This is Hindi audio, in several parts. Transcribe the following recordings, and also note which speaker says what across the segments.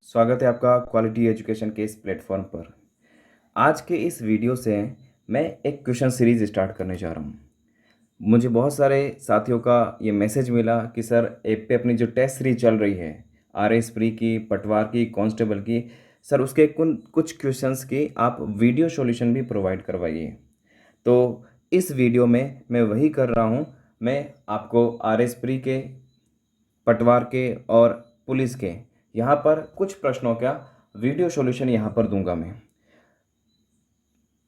Speaker 1: स्वागत है आपका क्वालिटी एजुकेशन के इस प्लेटफॉर्म पर। आज के इस वीडियो से मैं एक क्वेश्चन सीरीज़ स्टार्ट करने जा रहा हूँ। मुझे बहुत सारे साथियों का ये मैसेज मिला कि सर ऐप पे अपनी जो टेस्ट सीरीज चल रही है आरएस प्री की, पटवार की, कांस्टेबल की, सर उसके कुछ क्वेश्चंस की आप वीडियो सॉल्यूशन भी प्रोवाइड करवाइए। तो इस वीडियो में मैं वही कर रहा हूँ। मैं आपको आरएस प्री के, पटवार के और पुलिस के यहाँ पर कुछ प्रश्नों का वीडियो सॉल्यूशन यहाँ पर दूंगा मैं।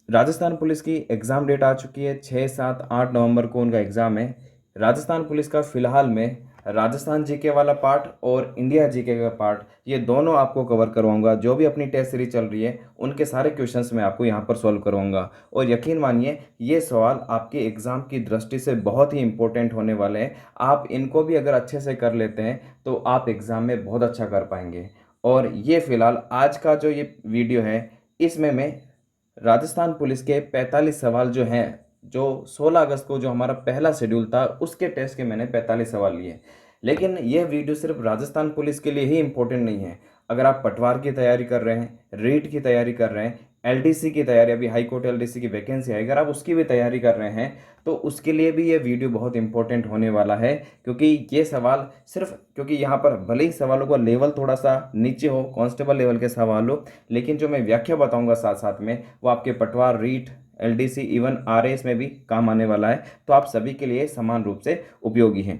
Speaker 1: राजस्थान पुलिस की एग्ज़ाम डेट आ चुकी है, 6, 7, 8 नवंबर को उनका एग्ज़ाम है। राजस्थान पुलिस का फ़िलहाल में राजस्थान जीके वाला पार्ट और इंडिया जीके का पार्ट, ये दोनों आपको कवर करवाऊंगा। जो भी अपनी टेस्ट सीरीज चल रही है उनके सारे क्वेश्चंस मैं आपको यहाँ पर सॉल्व करवाऊंगा। और यकीन मानिए ये सवाल आपके एग्ज़ाम की दृष्टि से बहुत ही इंपॉर्टेंट होने वाले हैं। आप इनको भी अगर अच्छे से कर लेते हैं तो आप एग्ज़ाम में बहुत अच्छा कर पाएंगे। और ये फ़िलहाल आज का जो ये वीडियो है, इसमें मैं राजस्थान पुलिस के 45 सवाल जो हैं, जो 16 अगस्त को जो हमारा पहला शेड्यूल था उसके टेस्ट के मैंने 45 सवाल लिए। लेकिन यह वीडियो सिर्फ राजस्थान पुलिस के लिए ही इम्पोर्टेंट नहीं है। अगर आप पटवार की तैयारी कर रहे हैं, रीट की तैयारी कर रहे हैं, एलडीसी की तैयारी, अभी हाई कोर्ट एलडीसी की वैकेंसी है, अगर आप उसकी भी तैयारी कर रहे हैं तो उसके लिए भी ये वीडियो बहुत इंपॉर्टेंट होने वाला है। क्योंकि ये सवाल सिर्फ, क्योंकि यहाँ पर भले ही सवालों का लेवल थोड़ा सा नीचे हो, कांस्टेबल लेवल के सवाल हो, लेकिन जो मैं व्याख्या बताऊंगा साथ साथ में वो आपके पटवार, रीट, एलडीसी, इवन आरएएस में भी काम आने वाला है। तो आप सभी के लिए समान रूप से उपयोगी है।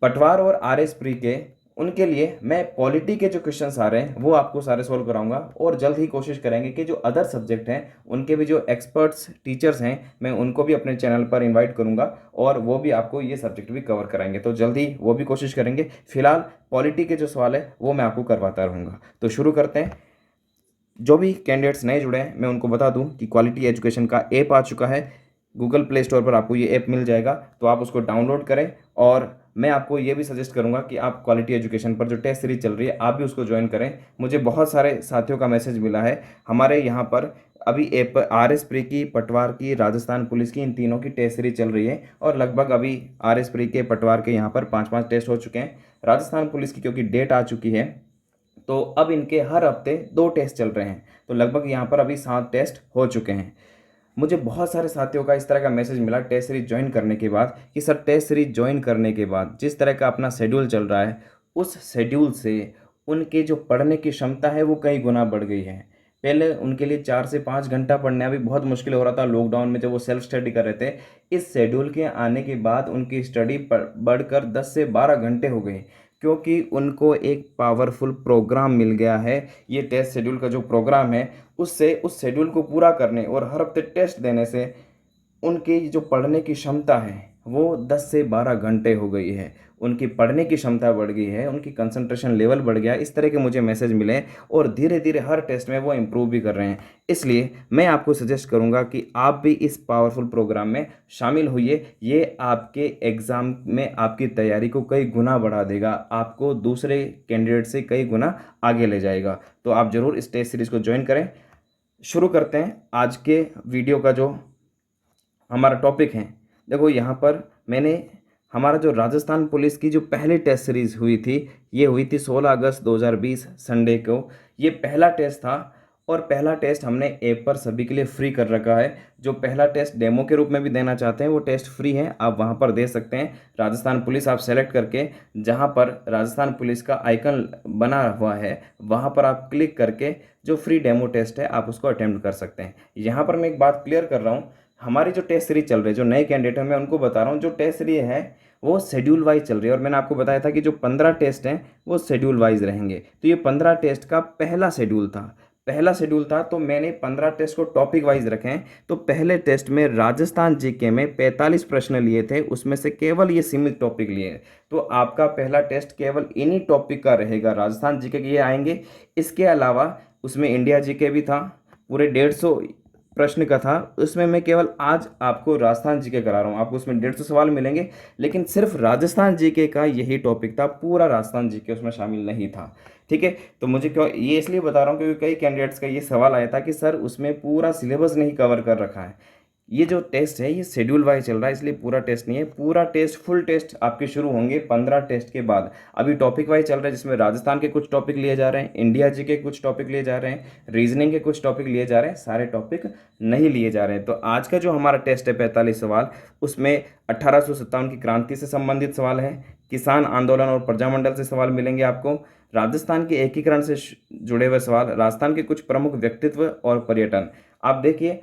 Speaker 1: पटवार और आरएस प्री के, उनके लिए मैं पॉलिटी के जो क्वेश्चंस आ रहे हैं वो आपको सारे सॉल्व कराऊंगा। और जल्द ही कोशिश करेंगे कि जो अदर सब्जेक्ट हैं उनके भी जो एक्सपर्ट्स टीचर्स हैं मैं उनको भी अपने चैनल पर इनवाइट करूंगा और वो भी आपको ये सब्जेक्ट भी कवर कराएंगे। तो जल्द ही वो भी कोशिश करेंगे। फिलहाल पॉलिटी के जो सवाल है वो मैं आपको करवाता रहूँगा। तो शुरू करते हैं। जो भी कैंडिडेट्स नए जुड़े हैं मैं उनको बता दूं कि क्वालिटी एजुकेशन का ऐप आ चुका है। गूगल प्ले स्टोर पर आपको ये ऐप मिल जाएगा, तो आप उसको डाउनलोड करें। और मैं आपको ये भी सजेस्ट करूंगा कि आप क्वालिटी एजुकेशन पर जो टेस्ट सीरीज चल रही है आप भी उसको ज्वाइन करें। मुझे बहुत सारे साथियों का मैसेज मिला है। हमारे यहाँ पर अभी ऐप आरएस प्री की, पटवार की, राजस्थान पुलिस की, इन तीनों की टेस्ट सीरीज चल रही है। और लगभग अभी आरएस प्री के, पटवार के यहाँ पर 5-5 टेस्ट हो चुके हैं। राजस्थान पुलिस की क्योंकि डेट आ चुकी है तो अब इनके हर हफ्ते 2 टेस्ट चल रहे हैं। तो लगभग यहाँ पर अभी 7 टेस्ट हो चुके हैं। मुझे बहुत सारे साथियों का इस तरह का मैसेज मिला टेस्ट सीरीज ज्वाइन करने के बाद कि सर टेस्ट सीरीज ज्वाइन करने के बाद जिस तरह का अपना शेड्यूल चल रहा है उस शेड्यूल से उनके जो पढ़ने की क्षमता है वो कई गुना बढ़ गई है। पहले उनके लिए 4 से 5 घंटा पढ़ना भी बहुत मुश्किल हो रहा था लॉकडाउन में जब वो सेल्फ स्टडी कर रहे थे। इस शेड्यूल के आने के बाद उनकी स्टडी बढ़कर 10 से 12 घंटे हो गई, क्योंकि उनको एक पावरफुल प्रोग्राम मिल गया है। ये टेस्ट शेड्यूल का जो प्रोग्राम है उससे, उस शेड्यूल को पूरा करने और हर हफ्ते टेस्ट देने से उनकी जो पढ़ने की क्षमता है वो 10 से 12 घंटे हो गई है। उनकी पढ़ने की क्षमता बढ़ गई है, उनकी कंसंट्रेशन लेवल बढ़ गया। इस तरह के मुझे मैसेज मिले और धीरे धीरे हर टेस्ट में वो इम्प्रूव भी कर रहे हैं। इसलिए मैं आपको सजेस्ट करूंगा कि आप भी इस पावरफुल प्रोग्राम में शामिल होइए। ये आपके एग्ज़ाम में आपकी तैयारी को कई गुना बढ़ा देगा, आपको दूसरे कैंडिडेट से कई गुना आगे ले जाएगा। तो आप ज़रूर इस टेस्ट सीरीज़ को ज्वाइन करें। शुरू करते हैं आज के वीडियो का जो हमारा टॉपिक है। देखो यहाँ पर मैंने हमारा जो राजस्थान पुलिस की जो पहली टेस्ट सीरीज हुई थी ये हुई थी 16 अगस्त 2020 संडे को। ये पहला टेस्ट था और पहला टेस्ट हमने ऐप पर सभी के लिए फ्री कर रखा है। जो पहला टेस्ट डेमो के रूप में भी देना चाहते हैं वो टेस्ट फ्री है, आप वहाँ पर दे सकते हैं। राजस्थान पुलिस आप सेलेक्ट करके जहाँ पर राजस्थान पुलिस का आइकन बना हुआ है वहाँ पर आप क्लिक करके जो फ्री डेमो टेस्ट है आप उसको अटेम्प्ट कर सकते हैं। यहाँ पर मैं एक बात क्लियर कर रहा हूँ, हमारी जो टेस्ट सीरीज चल रही है, जो नए कैंडिडेट हैं मैं उनको बता रहा हूँ, जो टेस्ट सीरीज है वो शेड्यूल वाइज चल रही है। और मैंने आपको बताया था कि जो 15 टेस्ट हैं वो शेड्यूल वाइज रहेंगे। तो ये 15 टेस्ट का पहला शेड्यूल था, तो मैंने 15 टेस्ट को टॉपिक वाइज रखे हैं। तो पहले टेस्ट में राजस्थान जीके में 45 प्रश्न लिए थे, उसमें से केवल ये सीमित टॉपिक लिए। तो आपका पहला टेस्ट केवल इन्हीं टॉपिक का रहेगा, राजस्थान जीके के ये आएंगे। इसके अलावा उसमें इंडिया जीके भी था, पूरे 150 प्रश्न का था। उसमें मैं केवल आज आपको राजस्थान जीके करा रहा हूँ। आपको उसमें 150 सवाल मिलेंगे, लेकिन सिर्फ राजस्थान जीके का यही टॉपिक था, पूरा राजस्थान जीके उसमें शामिल नहीं था। ठीक है, तो मुझे क्यों ये इसलिए बता रहा हूँ क्योंकि कई कैंडिडेट्स का ये सवाल आया था कि सर उसमें पूरा सिलेबस नहीं कवर कर रखा है। ये जो टेस्ट है ये शेड्यूल वाइज चल रहा है, इसलिए पूरा टेस्ट नहीं है। पूरा टेस्ट, फुल टेस्ट आपके शुरू होंगे 15 टेस्ट के बाद। अभी टॉपिक वाइज चल रहा है, जिसमें राजस्थान के कुछ टॉपिक लिए जा रहे हैं, इंडिया जी के कुछ टॉपिक लिए जा रहे हैं, रीजनिंग के कुछ टॉपिक लिए जा रहे हैं, सारे टॉपिक नहीं लिए जा रहे हैं। तो आज का जो हमारा टेस्ट है 45 सवाल, उसमें 1857 की क्रांति से संबंधित सवाल है, किसान आंदोलन और प्रजामंडल से सवाल मिलेंगे आपको, राजस्थान के एकीकरण से जुड़े हुए सवाल, राजस्थान के कुछ प्रमुख व्यक्तित्व और पर्यटन। आप देखिए,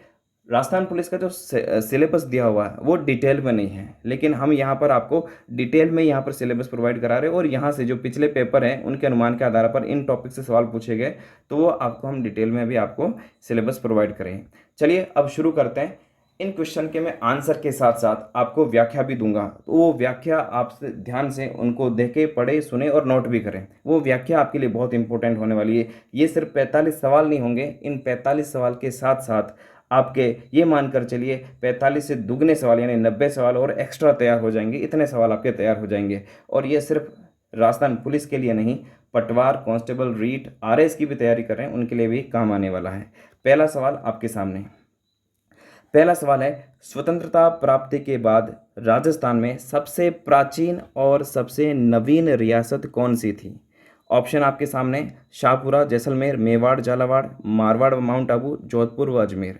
Speaker 1: राजस्थान पुलिस का जो सिलेबस दिया हुआ है वो डिटेल में नहीं है, लेकिन हम यहाँ पर आपको डिटेल में यहाँ पर सिलेबस प्रोवाइड करा रहे हैं, और यहाँ से जो पिछले पेपर हैं उनके अनुमान के आधार पर इन टॉपिक से सवाल पूछे गए, तो वो आपको हम डिटेल में भी आपको सिलेबस प्रोवाइड करें। चलिए अब शुरू करते हैं। इन क्वेश्चन के मैं आंसर के साथ साथ आपको व्याख्या भी दूंगा, तो वो व्याख्या आप ध्यान से उनको देखे, पढ़े, सुने और नोट भी करें। वो व्याख्या आपके लिए बहुत इंपॉर्टेंट होने वाली है। ये सिर्फ 45 सवाल नहीं होंगे, इन 45 सवाल के साथ साथ आपके ये मानकर चलिए 45 से दुगने सवाल यानी 90 सवाल और एक्स्ट्रा तैयार हो जाएंगे। इतने सवाल आपके तैयार हो जाएंगे, और ये सिर्फ राजस्थान पुलिस के लिए नहीं, पटवार, कांस्टेबल, रीट, आरएस की भी तैयारी कर रहे हैं उनके लिए भी काम आने वाला है। पहला सवाल आपके सामने, पहला सवाल है, स्वतंत्रता प्राप्ति के बाद राजस्थान में सबसे प्राचीन और सबसे नवीन रियासत कौन सी थी? ऑप्शन आपके सामने, शाहपुरा, जैसलमेर, मेवाड़, झालावाड़, मारवाड़ व माउंट आबू, जोधपुर व अजमेर।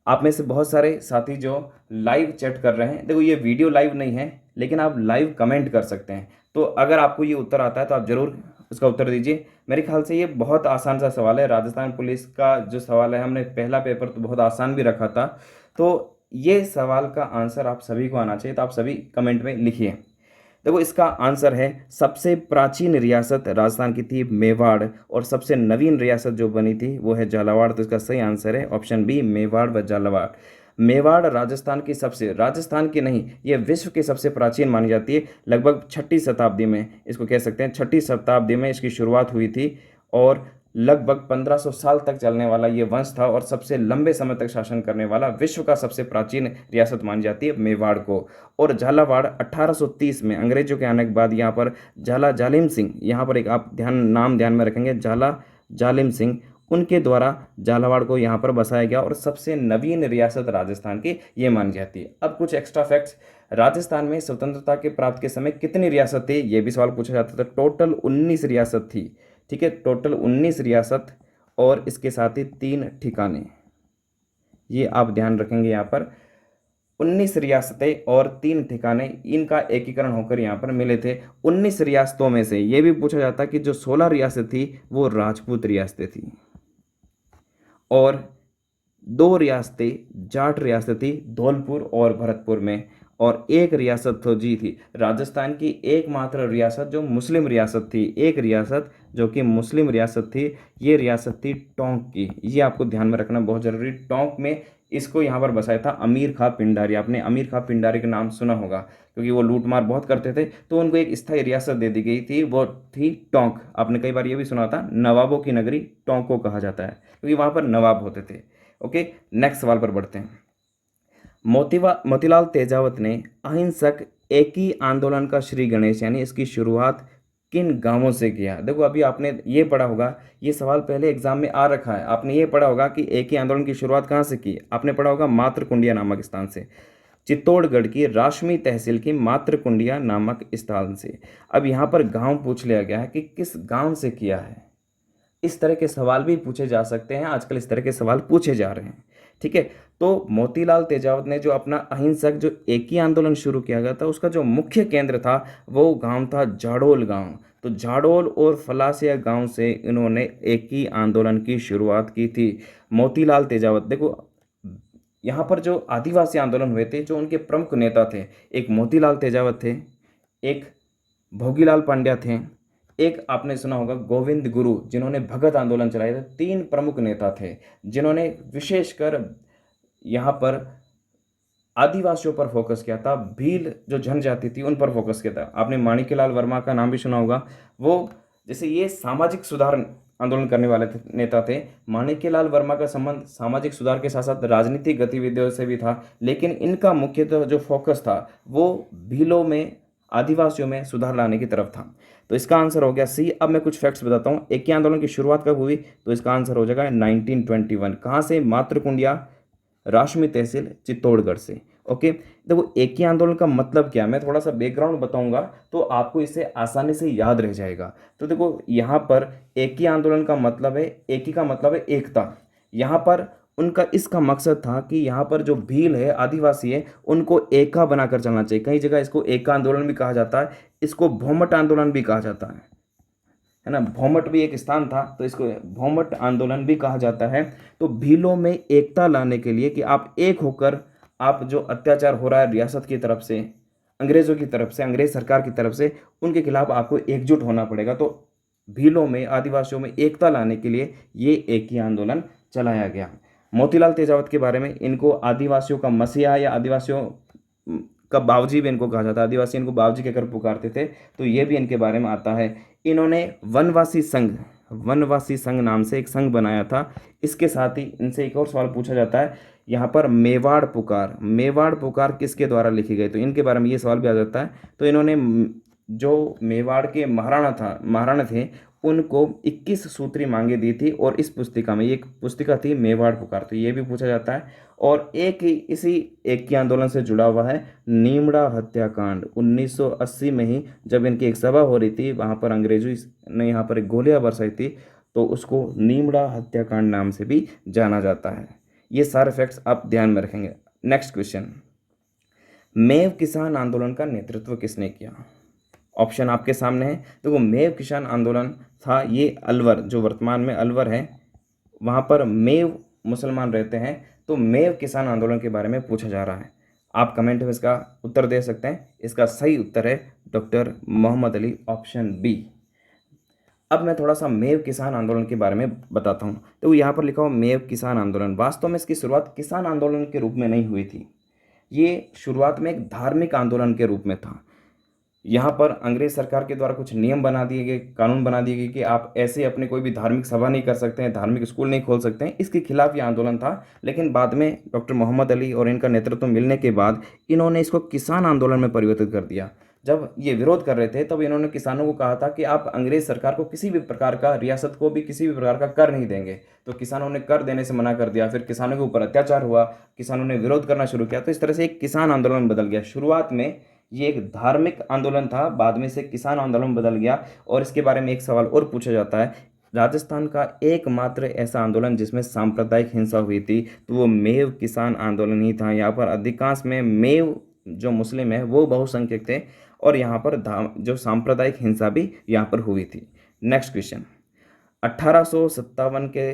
Speaker 1: आप में से बहुत सारे साथी जो लाइव चैट कर रहे हैं, देखो ये वीडियो लाइव नहीं है, लेकिन आप लाइव कमेंट कर सकते हैं। तो अगर आपको ये उत्तर आता है तो आप ज़रूर उसका उत्तर दीजिए। मेरे ख्याल से ये बहुत आसान सा सवाल है। राजस्थान पुलिस का जो सवाल है, हमने पहला पेपर तो बहुत आसान भी रखा था, तो ये सवाल का आंसर आप सभी को आना चाहिए। तो आप सभी कमेंट में लिखिए। देखो इसका आंसर है, सबसे प्राचीन रियासत राजस्थान की थी मेवाड़, और सबसे नवीन रियासत जो बनी थी वो है झालावाड़। तो इसका सही आंसर है ऑप्शन बी, मेवाड़ व झालावाड़। मेवाड़ राजस्थान की सबसे, राजस्थान की नहीं, ये विश्व की सबसे प्राचीन मानी जाती है। लगभग 6ठी शताब्दी में इसको कह सकते हैं, 6ठी शताब्दी में इसकी शुरुआत हुई थी, और लगभग 1500 साल तक चलने वाला ये वंश था, और सबसे लंबे समय तक शासन करने वाला, विश्व का सबसे प्राचीन रियासत मानी जाती है मेवाड़ को। और झालावाड़ 1830 में अंग्रेजों के आने के बाद यहाँ पर झाला जालिम सिंह, यहाँ पर एक आप नाम ध्यान में रखेंगे, झाला जालिम सिंह, उनके द्वारा झालावाड़ को यहाँ पर बसाया गया, और सबसे नवीन रियासत राजस्थान की ये मानी जाती है। अब कुछ एक्स्ट्रा फैक्ट्स, राजस्थान में स्वतंत्रता के प्राप्त के समय कितनी रियासत थी, ये भी सवाल पूछा जाता था। टोटल 19 रियासत थी, ठीक है, टोटल 19 रियासत, और इसके साथ ही 3 ठिकाने, ये आप ध्यान रखेंगे। यहाँ पर 19 रियासतें और 3 ठिकाने, इनका एकीकरण होकर यहाँ पर मिले थे। 19 रियासतों में से ये भी पूछा जाता कि जो 16 रियासत थी वो राजपूत रियासतें थी, और 2 रियासतें जाट रियासत थी, धौलपुर और भरतपुर में, और 1 रियासत तो जी थी राजस्थान की एकमात्र रियासत जो मुस्लिम रियासत थी, एक रियासत जो कि मुस्लिम रियासत थी, ये रियासत थी टोंक की। ये आपको ध्यान में रखना बहुत ज़रूरी। टोंक में इसको यहाँ पर बसाया था अमीर खां पिंडारी। आपने अमीर खां पिंडारी का नाम सुना होगा, क्योंकि वो लूटमार बहुत करते थे, तो उनको एक स्थायी रियासत दे दी गई थी, वो थी टोंक। आपने कई बार ये भी सुना था, नवाबों की नगरी टोंक को कहा जाता है, क्योंकि वहाँ पर नवाब होते थे। ओके, नेक्स्ट सवाल पर बढ़ते हैं। मोतीलाल तेजावत ने अहिंसक एक ही आंदोलन का श्री गणेश यानी इसकी शुरुआत किन गांवों से किया? देखो अभी आपने ये पढ़ा होगा, ये सवाल पहले एग्जाम में आ रखा है। आपने ये पढ़ा होगा कि एक ही आंदोलन की शुरुआत कहाँ से की, आपने पढ़ा होगा मातृकुंडिया नामक स्थान से, चित्तौड़गढ़ की राशमी तहसील की मातृकुंडिया नामक स्थान से। अब यहाँ पर गांव पूछ लिया गया है कि किस गांव से किया है। इस तरह के सवाल भी पूछे जा सकते हैं, आजकल इस तरह के सवाल पूछे जा रहे हैं, ठीक है। तो मोतीलाल तेजावत ने जो अपना अहिंसक जो एक ही आंदोलन शुरू किया गया था, उसका जो मुख्य केंद्र था वो गांव था जाडोल गांव। तो जाडोल और फलासिया गांव से इन्होंने एक ही आंदोलन की शुरुआत की थी, मोतीलाल तेजावत। देखो यहाँ पर जो आदिवासी आंदोलन हुए थे, जो उनके प्रमुख नेता थे, एक मोतीलाल तेजावत थे, एक भोगीलाल पांड्या थे, एक आपने सुना होगा गोविंद गुरु, जिन्होंने भगत आंदोलन चलाया था। 3 प्रमुख नेता थे जिन्होंने विशेषकर यहाँ पर आदिवासियों पर फोकस किया था, भील जो जनजाति थी उन पर फोकस किया था। आपने माणिक्यलाल वर्मा का नाम भी सुना होगा, वो जैसे ये सामाजिक सुधार आंदोलन करने वाले नेता थे। माणिक्यलाल वर्मा का संबंध सामाजिक सुधार के साथ साथ राजनीतिक गतिविधियों से भी था, लेकिन इनका मुख्यतः जो फोकस था वो भीलों में, आदिवासियों में सुधार लाने की तरफ था। तो इसका आंसर हो गया सी। अब मैं कुछ फैक्ट्स बताता हूँ। एक ही आंदोलन की शुरुआत कब हुई, तो इसका आंसर हो जाएगा 1921। कहाँ से? मातृकुंडिया राशमी तहसील चित्तौड़गढ़ से। ओके, देखो एकी आंदोलन का मतलब क्या है, मैं थोड़ा सा बैकग्राउंड बताऊंगा तो आपको इसे आसानी से याद रह जाएगा। तो देखो यहाँ पर एकी आंदोलन का मतलब है, एकी का मतलब है एकता। यहाँ पर उनका इसका मकसद था कि यहाँ पर जो भील है, आदिवासी है, उनको एका बनाकर चलना चाहिए। कई जगह इसको एका आंदोलन भी कहा जाता है, इसको भौमट आंदोलन भी कहा जाता है ना। भौमट भी एक स्थान था तो इसको भौमट आंदोलन भी कहा जाता है। तो भीलों में एकता लाने के लिए कि आप एक होकर, आप जो अत्याचार हो रहा है रियासत की तरफ से, अंग्रेजों की तरफ से, अंग्रेज सरकार की तरफ से, उनके खिलाफ आपको एकजुट होना पड़ेगा। तो भीलों में, आदिवासियों में एकता लाने के लिए ये एक ही आंदोलन चलाया गया। मोतीलाल तेजावत के बारे में, इनको आदिवासियों का मसीहा या आदिवासियों का बावजी भी इनको कहा जाता है, आदिवासी इनको बावजी कहकर पुकारते थे, तो ये भी इनके बारे में आता है। इन्होंने वनवासी संघ नाम से एक संघ बनाया था। इसके साथ ही इनसे एक और सवाल पूछा जाता है यहाँ पर, मेवाड़ पुकार किसके द्वारा लिखी गई, तो इनके बारे में ये सवाल भी आ जाता है। तो इन्होंने जो मेवाड़ के महाराणा थे, उनको 21 सूत्री मांगे दी थी, और इस पुस्तिका में, ये एक पुस्तिका थी मेवाड़ पुकार, तो ये भी पूछा जाता है। और एक ही इसी एक के आंदोलन से जुड़ा हुआ है नीमड़ा हत्याकांड। 1980 में ही जब इनकी एक सभा हो रही थी, वहाँ पर अंग्रेजों ने यहाँ पर एक गोलियां बरसाई थी, तो उसको नीमड़ा हत्याकांड नाम से भी जाना जाता है। ये सारे फैक्ट्स आप ध्यान में रखेंगे। नेक्स्ट क्वेश्चन, मेव किसान आंदोलन का नेतृत्व किसने किया? ऑप्शन आपके सामने है। देखो मेव किसान आंदोलन था, ये अलवर, जो वर्तमान में अलवर है, वहाँ पर मेव मुसलमान रहते हैं, तो मेव किसान आंदोलन के बारे में पूछा जा रहा है। आप कमेंट में इसका उत्तर दे सकते हैं। इसका सही उत्तर है doctor Mohammad Ali, option B. अब मैं थोड़ा सा मेव किसान आंदोलन के बारे में बताता हूँ। तो यहाँ पर लिखा हुआ मेव किसान आंदोलन, वास्तव में इसकी शुरुआत किसान आंदोलन के रूप में नहीं हुई थी। ये शुरुआत में एक धार्मिक आंदोलन के रूप में था। यहाँ पर अंग्रेज सरकार के द्वारा कुछ नियम बना दिए गए, कानून बना दिए गए कि आप ऐसे अपने कोई भी धार्मिक सभा नहीं कर सकते हैं, धार्मिक स्कूल नहीं खोल सकते हैं। इसके खिलाफ ये आंदोलन था। लेकिन बाद में डॉक्टर मोहम्मद अली और इनका नेतृत्व मिलने के बाद इन्होंने इसको किसान आंदोलन में परिवर्तित कर दिया। जब ये विरोध कर रहे थे तब इन्होंने किसानों को कहा था कि आप अंग्रेज सरकार को किसी भी प्रकार का, रियासत को भी किसी भी प्रकार का कर नहीं देंगे। तो किसानों ने कर देने से मना कर दिया, फिर किसानों के ऊपर अत्याचार हुआ, किसानों ने विरोध करना शुरू किया। तो इस तरह से एक किसान आंदोलन बदल गया। शुरुआत में ये एक धार्मिक आंदोलन था, बाद में से किसान आंदोलन बदल गया। और इसके बारे में एक सवाल और पूछा जाता है, राजस्थान का एकमात्र ऐसा आंदोलन जिसमें सांप्रदायिक हिंसा हुई थी, तो वो मेव किसान आंदोलन ही था। यहाँ पर अधिकांश में मेव जो मुस्लिम है वो बहुसंख्यक थे, और यहाँ पर जो सांप्रदायिक हिंसा भी यहाँ पर हुई थी। नेक्स्ट क्वेश्चन, 1857 के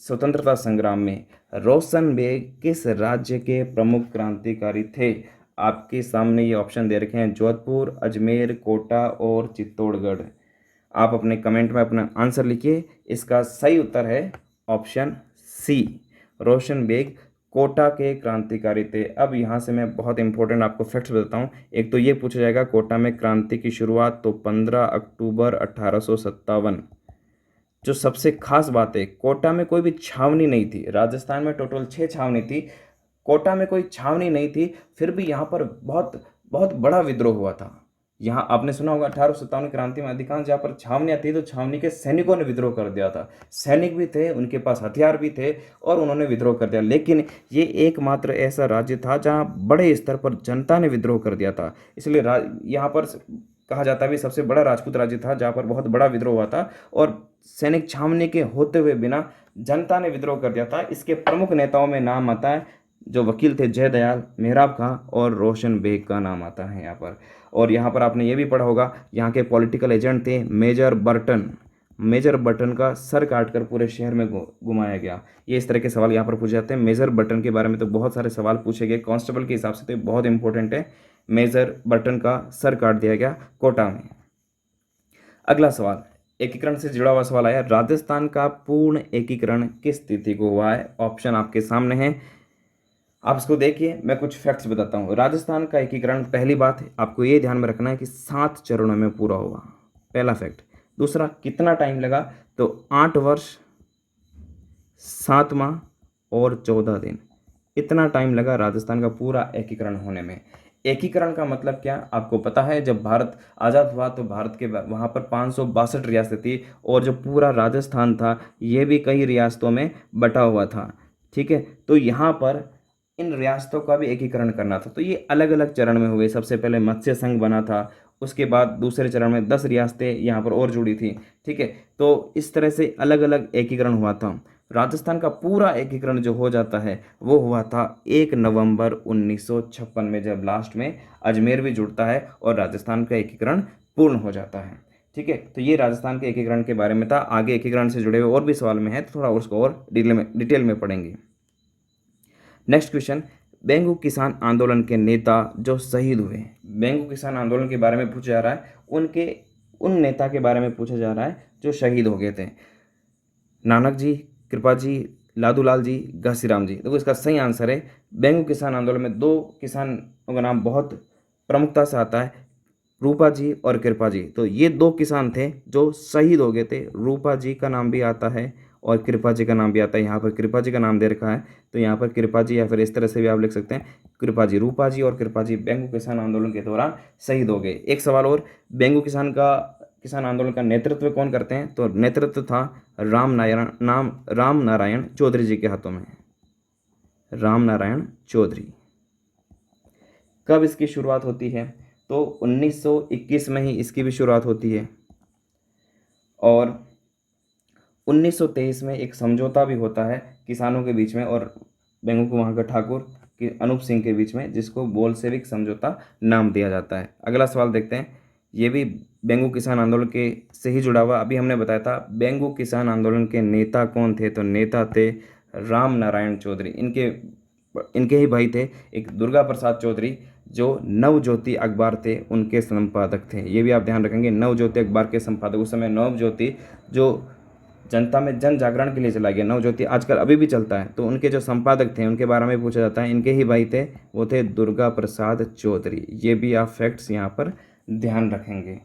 Speaker 1: स्वतंत्रता संग्राम में रोशन बेग किस राज्य के प्रमुख क्रांतिकारी थे? आपके सामने ये ऑप्शन दे रखे हैं, जोधपुर, अजमेर, कोटा और चित्तौड़गढ़। आप अपने कमेंट में अपना आंसर लिखिए। इसका सही उत्तर है ऑप्शन सी, रोशन बेग कोटा के क्रांतिकारी थे। अब यहाँ से मैं बहुत इंपॉर्टेंट आपको फैक्ट्स बताता हूँ। एक तो ये पूछा जाएगा कोटा में क्रांति की शुरुआत तो 15 अक्टूबर 1857। जो सबसे खास बात है, कोटा में कोई भी छावनी नहीं थी। राजस्थान में टोटल 6 छावनी थी, कोटा में कोई छावनी नहीं थी। फिर भी यहाँ पर बहुत बहुत बड़ा विद्रोह हुआ था। यहाँ आपने सुना होगा 1857 क्रांति में अधिकांश जहाँ पर छावनियाँ थी तो छावनी के सैनिकों ने विद्रोह कर दिया था। सैनिक भी थे, उनके पास हथियार भी थे, और उन्होंने विद्रोह कर दिया। लेकिन ये एकमात्र ऐसा राज्य था जहाँ बड़े स्तर पर जनता ने विद्रोह कर दिया था। इसलिए यहाँ पर कहा जाता है भी सबसे बड़ा राजपूत राज्य था जहाँ पर बहुत बड़ा विद्रोह हुआ था, और सैनिक छावनी के होते हुए बिना जनता ने विद्रोह कर दिया था। इसके प्रमुख नेताओं में नाम आता है, जो वकील थे जयदयाल, मेहराब खां और रोशन बेग का नाम आता है यहाँ पर। और यहाँ पर आपने ये भी पढ़ा होगा, यहाँ के पॉलिटिकल एजेंट थे मेजर बर्टन का सर काटकर पूरे शहर में घुमाया गया। ये इस तरह के सवाल यहाँ पर पूछे जाते हैं। मेजर बर्टन के बारे में तो बहुत सारे सवाल पूछे गए, कांस्टेबल के हिसाब से तो बहुत इंपॉर्टेंट है। मेजर बर्टन का सर काट दिया गया कोटा में। अगला सवाल एकीकरण से जुड़ा हुआ सवाल आया, राजस्थान का पूर्ण एकीकरण किस तिथि को हुआ है? ऑप्शन आपके सामने है, आप इसको देखिए। मैं कुछ फैक्ट्स बताता हूँ। राजस्थान का एकीकरण, पहली बात आपको ये ध्यान में रखना है कि 7 चरणों में पूरा हुआ, पहला फैक्ट। दूसरा, कितना टाइम लगा? तो 8 वर्ष 7 माह और 14 दिन, इतना टाइम लगा राजस्थान का पूरा एकीकरण होने में। एकीकरण का मतलब क्या, आपको पता है, जब भारत आज़ाद हुआ तो भारत के वहाँ पर 562 रियासतें थी, और जो पूरा राजस्थान था ये भी कई रियासतों में बटा हुआ था। ठीक है। तो यहाँ पर इन रियासतों का भी एकीकरण करना था, तो ये अलग अलग चरण में हुए। सबसे पहले मत्स्य संघ बना था, उसके बाद दूसरे चरण में 10 रियासतें यहाँ पर और जुड़ी थी। ठीक है, तो इस तरह से अलग अलग एकीकरण हुआ था। राजस्थान का पूरा एकीकरण जो हो जाता है वो हुआ था 1 नवंबर 1956 में, जब लास्ट में अजमेर भी जुड़ता है और राजस्थान का एकीकरण पूर्ण हो जाता है। ठीक है, तो ये राजस्थान के एकीकरण के बारे में था। आगे एकीकरण से जुड़े हुए और भी सवाल में है, तो थोड़ा उसको और डिटेल में पढ़ेंगे। नेक्स्ट क्वेश्चन, बेंगू किसान आंदोलन के नेता जो शहीद हुए। बेंगू किसान आंदोलन के बारे में पूछा जा रहा है, उनके उन नेता के बारे में पूछा जा रहा है जो शहीद हो गए थे। नानक जी, कृपा जी, लादूलाल जी, घासीराम जी। देखो इसका सही आंसर है, बेंगू किसान आंदोलन में दो किसानों का नाम बहुत प्रमुखता से आता है, रूपा जी और कृपा जी। तो ये दो किसान थे जो शहीद हो गए थे। रूपा जी का नाम भी आता है और कृपा जी का नाम भी आता है। यहाँ पर कृपा जी का नाम दे रखा है, तो यहाँ पर कृपा जी, या फिर इस तरह से भी आप लिख सकते हैं कृपा जी। रूपा जी और कृपा जी बेंगू किसान आंदोलन के दौरान शहीद हो गए। एक सवाल और, बेंगू किसान आंदोलन का नेतृत्व कौन करते हैं? तो नेतृत्व था राम नारायण चौधरी जी के हाथों में। राम नारायण चौधरी। कब इसकी शुरुआत होती है? तो 1921 में ही इसकी भी शुरुआत होती है, और 1923 में एक समझौता भी होता है किसानों के बीच में और बेंगू वहाँ के ठाकुर के अनूप सिंह के बीच में, जिसको बोल्शेविक समझौता नाम दिया जाता है। अगला सवाल देखते हैं, ये भी बेंगू किसान आंदोलन के से ही जुड़ा हुआ। अभी हमने बताया था बेंगू किसान आंदोलन के नेता कौन थे, तो नेता थे राम नारायण चौधरी। इनके ही भाई थे एक दुर्गा प्रसाद चौधरी, जो नवज्योति अखबार थे उनके संपादक थे। ये भी आप ध्यान रखेंगे, नवज्योति अखबार के संपादक। उस समय नवज्योति जो जनता में जन जागरण के लिए चला गया, नवज्योति आजकल अभी भी चलता है, तो उनके जो संपादक थे उनके बारे में पूछा जाता है। इनके ही भाई थे, वो थे दुर्गा प्रसाद चौधरी। ये भी आप फैक्ट्स यहाँ पर ध्यान रखेंगे।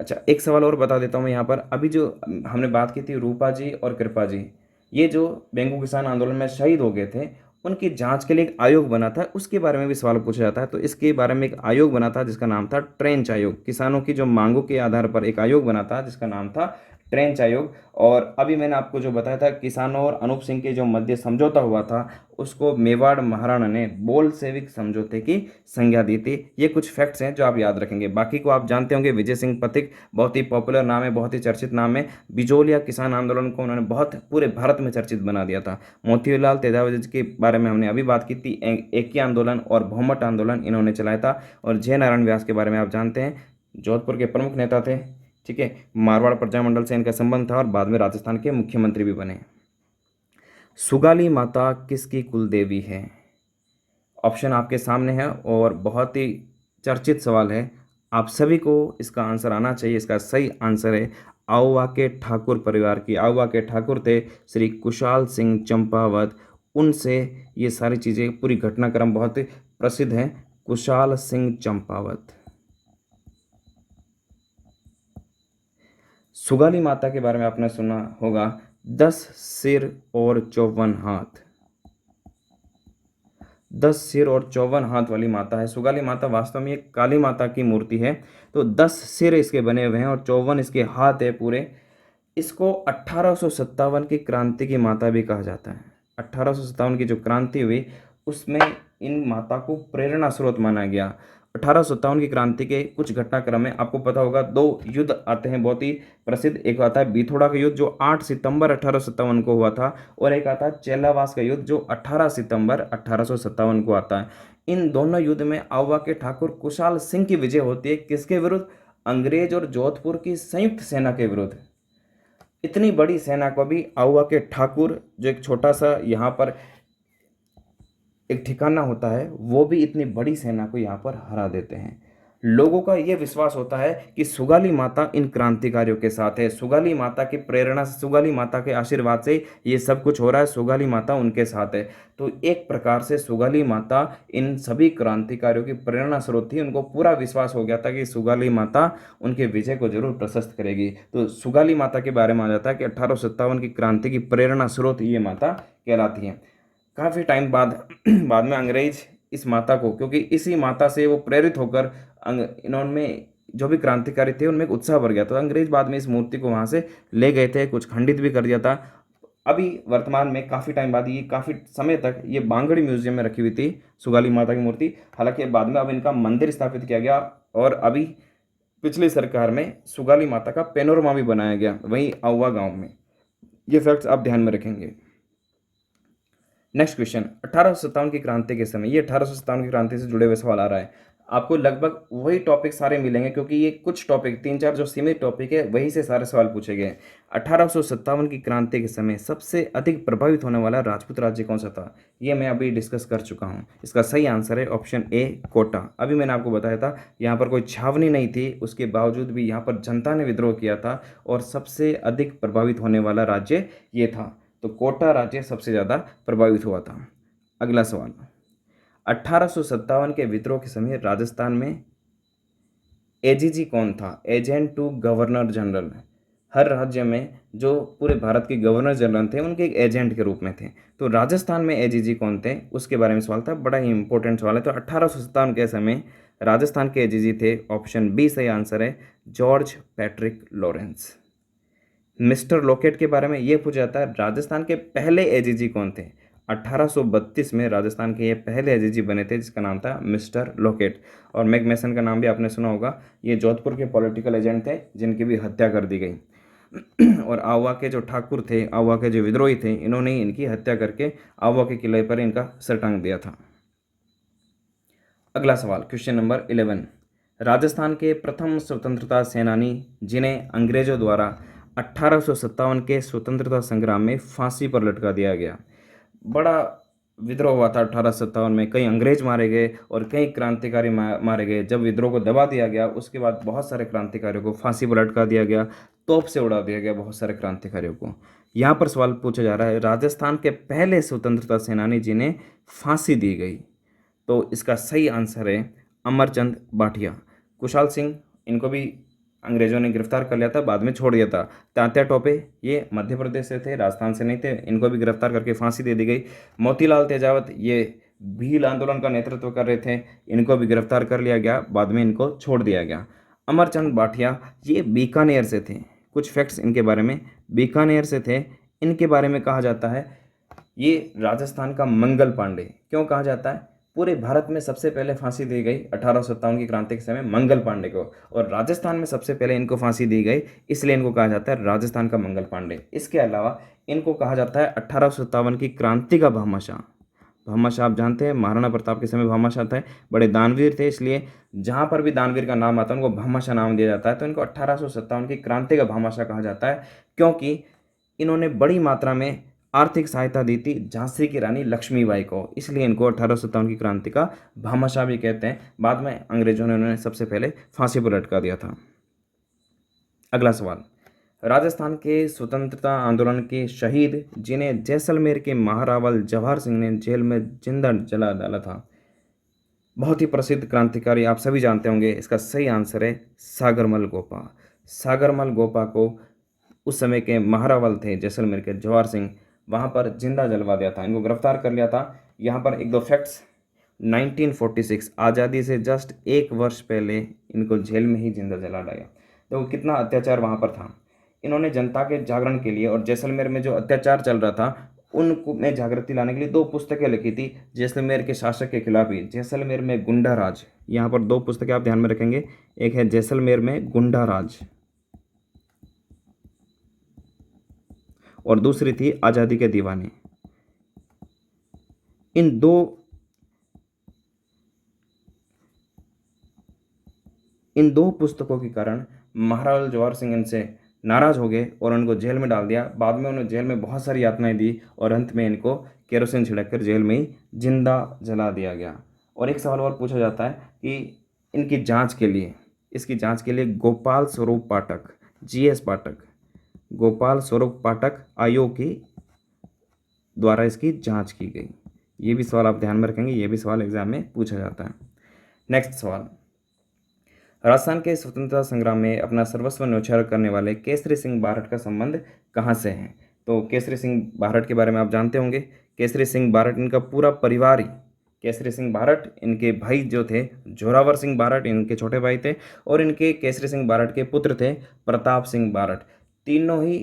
Speaker 1: अच्छा, एक सवाल और बता देता हूँ मैं यहाँ पर। अभी जो हमने बात की थी रूपा जी और कृपा जी, ये जो बेंगू किसान आंदोलन में शहीद हो गए थे, उनकी जांच के लिए एक आयोग बना था, उसके बारे में भी सवाल पूछा जाता है। तो इसके बारे में एक आयोग बना था जिसका नाम था ट्रेंच आयोग। किसानों की जो मांगों के आधार पर एक आयोग बना था जिसका नाम था ट्रेंच आयोग। और अभी मैंने आपको जो बताया था किसानों और अनूप सिंह के जो मध्य समझौता हुआ था, उसको मेवाड़ महाराणा ने बोल्शेविक समझौते की संज्ञा दी थी। ये कुछ फैक्ट्स हैं जो आप याद रखेंगे। बाकी को आप जानते होंगे, विजय सिंह पथिक बहुत ही पॉपुलर नाम है, बहुत ही चर्चित नाम है। बिजोलिया किसान आंदोलन को उन्होंने बहुत पूरे भारत में चर्चित बना दिया था। मोतीलाल तेजावत के बारे में हमने अभी बात की थी, एकी आंदोलन और बहुमत आंदोलन इन्होंने चलाया था। और जय नारायण व्यास के बारे में आप जानते हैं, जोधपुर के प्रमुख नेता थे। ठीक है, मारवाड़ प्रजामंडल से इनका संबंध था और बाद में राजस्थान के मुख्यमंत्री भी बने। सुगाली माता किसकी कुल देवी है? ऑप्शन आपके सामने है और बहुत ही चर्चित सवाल है, आप सभी को इसका आंसर आना चाहिए। इसका सही आंसर है आउवा के ठाकुर परिवार की। आउवा के ठाकुर थे श्री कुशाल सिंह चंपावत, उनसे ये सारी चीज़ें, पूरी घटनाक्रम बहुत ही प्रसिद्ध है। कुशाल सिंह चंपावत। सुगाली माता के बारे में आपने सुना होगा, 10 सिर और 54 हाथ। 10 सिर और 54 हाथ वाली माता है सुगाली माता। वास्तव में एक काली माता की मूर्ति है। तो 10 सिर इसके बने हुए हैं और 54 इसके हाथ है पूरे। इसको 1857 की क्रांति की माता भी कहा जाता है। 1857 की जो क्रांति हुई उसमें इन माता को प्रेरणा स्रोत माना गया। 1857 की क्रांति के कुछ घटनाक्रम में आपको पता होगा, दो युद्ध आते हैं बहुत ही प्रसिद्ध। एक आता है बिथोड़ा का युद्ध जो 8 सितंबर 1857 को हुआ था, और एक आता है चेलावास का युद्ध जो 18 सितंबर 1857 को आता है। इन दोनों युद्ध में आउवा के ठाकुर कुशाल सिंह की विजय होती है। किसके विरुद्ध? अंग्रेज और जोधपुर की संयुक्त सेना के विरुद्ध। इतनी बड़ी सेना को भी आउवा के ठाकुर, जो एक छोटा सा यहाँ पर एक ठिकाना होता है, वो भी इतनी बड़ी सेना को यहाँ पर हरा देते हैं। लोगों का ये विश्वास होता है कि सुगाली माता इन क्रांतिकारियों के साथ है। सुगाली माता की प्रेरणा से, सुगाली माता के आशीर्वाद से ये सब कुछ हो रहा है। सुगाली माता उनके साथ है। तो एक प्रकार से सुगाली माता इन सभी क्रांतिकारियों की प्रेरणा स्रोत थी। उनको पूरा विश्वास हो गया था कि सुगाली माता उनके विजय को जरूर प्रशस्त करेगी। तो सुगाली माता के बारे में आ जाता है कि 1857 की क्रांति की प्रेरणा स्रोत ये माता कहलाती है। काफ़ी टाइम बाद बाद में अंग्रेज इस माता को, क्योंकि इसी माता से वो प्रेरित होकर इन्होंने जो भी क्रांतिकारी थे उनमें एक उत्साह भर गया, तो अंग्रेज बाद में इस मूर्ति को वहाँ से ले गए थे, कुछ खंडित भी कर दिया था। अभी वर्तमान में काफ़ी टाइम बाद, ये काफ़ी समय तक ये बांगड़ी म्यूजियम में रखी हुई थी सुगाली माता की मूर्ति। हालांकि बाद में अब इनका मंदिर स्थापित किया गया और अभी पिछली सरकार में सुगाली माता का पेनोरमा भी बनाया गया वहीं आउवा गांव में। ये फैक्ट्स आप ध्यान में रखेंगे। नेक्स्ट क्वेश्चन, 1857 की क्रांति के समय, ये 1857 की क्रांति से जुड़े हुए सवाल आ रहा है। आपको लगभग वही टॉपिक सारे मिलेंगे क्योंकि ये कुछ टॉपिक, तीन चार जो सीमित टॉपिक है वहीं से सारे सवाल पूछे गए। 1857 की क्रांति के समय सबसे अधिक प्रभावित होने वाला राजपूत राज्य कौन सा था? ये मैं अभी डिस्कस कर चुका हूँ। इसका सही आंसर है ऑप्शन ए, कोटा। अभी मैंने आपको बताया था यहाँ पर कोई छावनी नहीं थी, उसके बावजूद भी यहाँ पर जनता ने विद्रोह किया था और सबसे अधिक प्रभावित होने वाला राज्य ये था। तो कोटा राज्य सबसे ज़्यादा प्रभावित हुआ था। अगला सवाल, 1857 के विद्रोह के समय राजस्थान में एजीजी कौन था? Agent to governor general. हर राज्य में जो पूरे भारत के गवर्नर जनरल थे उनके एक एजेंट के रूप में थे। तो राजस्थान में एजीजी कौन थे उसके बारे में सवाल था, बड़ा ही इंपॉर्टेंट सवाल है। तो 1857 के समय राजस्थान के एजीजी थे, ऑप्शन बी सही आंसर है, George Patrick Lawrence. Mister locket के बारे में ये पूछा जाता है, राजस्थान के पहले एजीजी कौन थे? 1832 में राजस्थान के ये पहले एजीजी बने थे जिसका नाम था मिस्टर लॉकेट। और मैक मैसन का नाम भी आपने सुना होगा, ये जोधपुर के पॉलिटिकल एजेंट थे जिनकी भी हत्या कर दी गई। और आवा के जो ठाकुर थे, आवा के जो विद्रोही थे, इन्होंने ही इनकी हत्या करके आवा के किले पर इनका सर टांग दिया था। अगला सवाल, क्वेश्चन नंबर 11, राजस्थान के प्रथम स्वतंत्रता सेनानी जिन्हें अंग्रेजों द्वारा 1857 के स्वतंत्रता संग्राम में फांसी पर लटका दिया गया। बड़ा विद्रोह हुआ था 1857 में, कई अंग्रेज मारे गए और कई क्रांतिकारी मारे गए। जब विद्रोह को दबा दिया गया उसके बाद बहुत सारे क्रांतिकारियों को फांसी पर लटका दिया गया, तोप से उड़ा दिया गया बहुत सारे क्रांतिकारियों को। यहाँ पर सवाल पूछा जा रहा है, राजस्थान के पहले स्वतंत्रता सेनानी जिन्हें फांसी दी गई। तो इसका सही आंसर है अमरचंद बाठिया। कुशाल सिंह, इनको भी अंग्रेजों ने गिरफ्तार कर लिया था, बाद में छोड़ दिया था। तात्या टोपे, ये मध्य प्रदेश से थे, राजस्थान से नहीं थे, इनको भी गिरफ्तार करके फांसी दे दी गई। मोतीलाल तेजावत, ये भील आंदोलन का नेतृत्व कर रहे थे, इनको भी गिरफ्तार कर लिया गया, बाद में इनको छोड़ दिया गया। अमरचंद बाठिया ये बीकानेर से थे। कुछ फैक्ट्स इनके बारे में, बीकानेर से थे। इनके बारे में कहा जाता है ये राजस्थान का मंगल पांडे। क्यों कहा जाता है? पूरे भारत में सबसे पहले फांसी दी गई 1857 की क्रांति के समय मंगल पांडे को, और राजस्थान में सबसे पहले इनको फांसी दी गई, इसलिए इनको कहा जाता है राजस्थान का मंगल पांडे। इसके अलावा इनको कहा जाता है 1857 की क्रांति का भामाशाह। भामाशाह आप जानते हैं, महाराणा प्रताप के समय भामाशाह थे, बड़े दानवीर थे, इसलिए जहाँ पर भी दानवीर का नाम आता है उनको भामाशाह नाम दिया जाता है। तो इनको 1857 की क्रांति का भामाशाह कहा जाता है क्योंकि इन्होंने बड़ी मात्रा में आर्थिक सहायता दी थी झांसी की रानी लक्ष्मीबाई को, इसलिए इनको 1857 की क्रांति का भामाशाह भी कहते हैं। बाद में अंग्रेजों ने उन्हें सबसे पहले फांसी पर लटका दिया था। अगला सवाल, राजस्थान के स्वतंत्रता आंदोलन के शहीद जिन्हें जैसलमेर के महारावल जवाहर सिंह ने जेल में जिंदा जला डाला था, बहुत ही प्रसिद्ध क्रांतिकारी, आप सभी जानते होंगे। इसका सही आंसर है सागरमल गोपा। सागरमल गोपा को उस समय के महारावल थे जैसलमेर के जवाहर सिंह, वहाँ पर जिंदा जलवा दिया था, इनको गिरफ्तार कर लिया था। यहाँ पर एक दो फैक्ट्स, 1946 आज़ादी से जस्ट एक वर्ष पहले इनको जेल में ही जिंदा जला डाला। तो कितना अत्याचार वहाँ पर था। इन्होंने जनता के जागरण के लिए और जैसलमेर में जो अत्याचार चल रहा था उनको में जागृति लाने के लिए दो पुस्तकें लिखी थी जैसलमेर के शासक के खिलाफ ही, जैसलमेर में गुंडा राज। यहाँ पर दो पुस्तकें आप ध्यान में रखेंगे, एक है जैसलमेर में गुंडा राज और दूसरी थी आज़ादी के दीवाने। इन दो पुस्तकों के कारण महाराजा जवाहर सिंह इनसे नाराज हो गए और उनको जेल में डाल दिया। बाद में उन्होंने जेल में बहुत सारी यातनाएं दी और अंत में इनको केरोसिन छिड़ककर जेल में ही जिंदा जला दिया गया। और एक सवाल और पूछा जाता है कि इनकी जांच के लिए, इसकी जांच के लिए गोपाल स्वरूप पाठक, जीएस पाठक, गोपाल स्वरूप पाठक आयोग की द्वारा इसकी जांच की गई। ये भी सवाल आप ध्यान में रखेंगे, ये भी सवाल एग्जाम में पूछा जाता है। नेक्स्ट सवाल, राजस्थान के स्वतंत्रता संग्राम में अपना सर्वस्व न्यौछावर करने वाले केसरी सिंह बारठ का संबंध कहाँ से है? तो केसरी सिंह बारठ के बारे में आप जानते होंगे। केसरी सिंह बारठ, इनका पूरा परिवार ही, केसरी सिंह बारठ, इनके भाई जो थे जोरावर सिंह बारठ इनके छोटे भाई थे, और इनके केसरी सिंह बारठ के पुत्र थे प्रताप सिंह बारठ। तीनों ही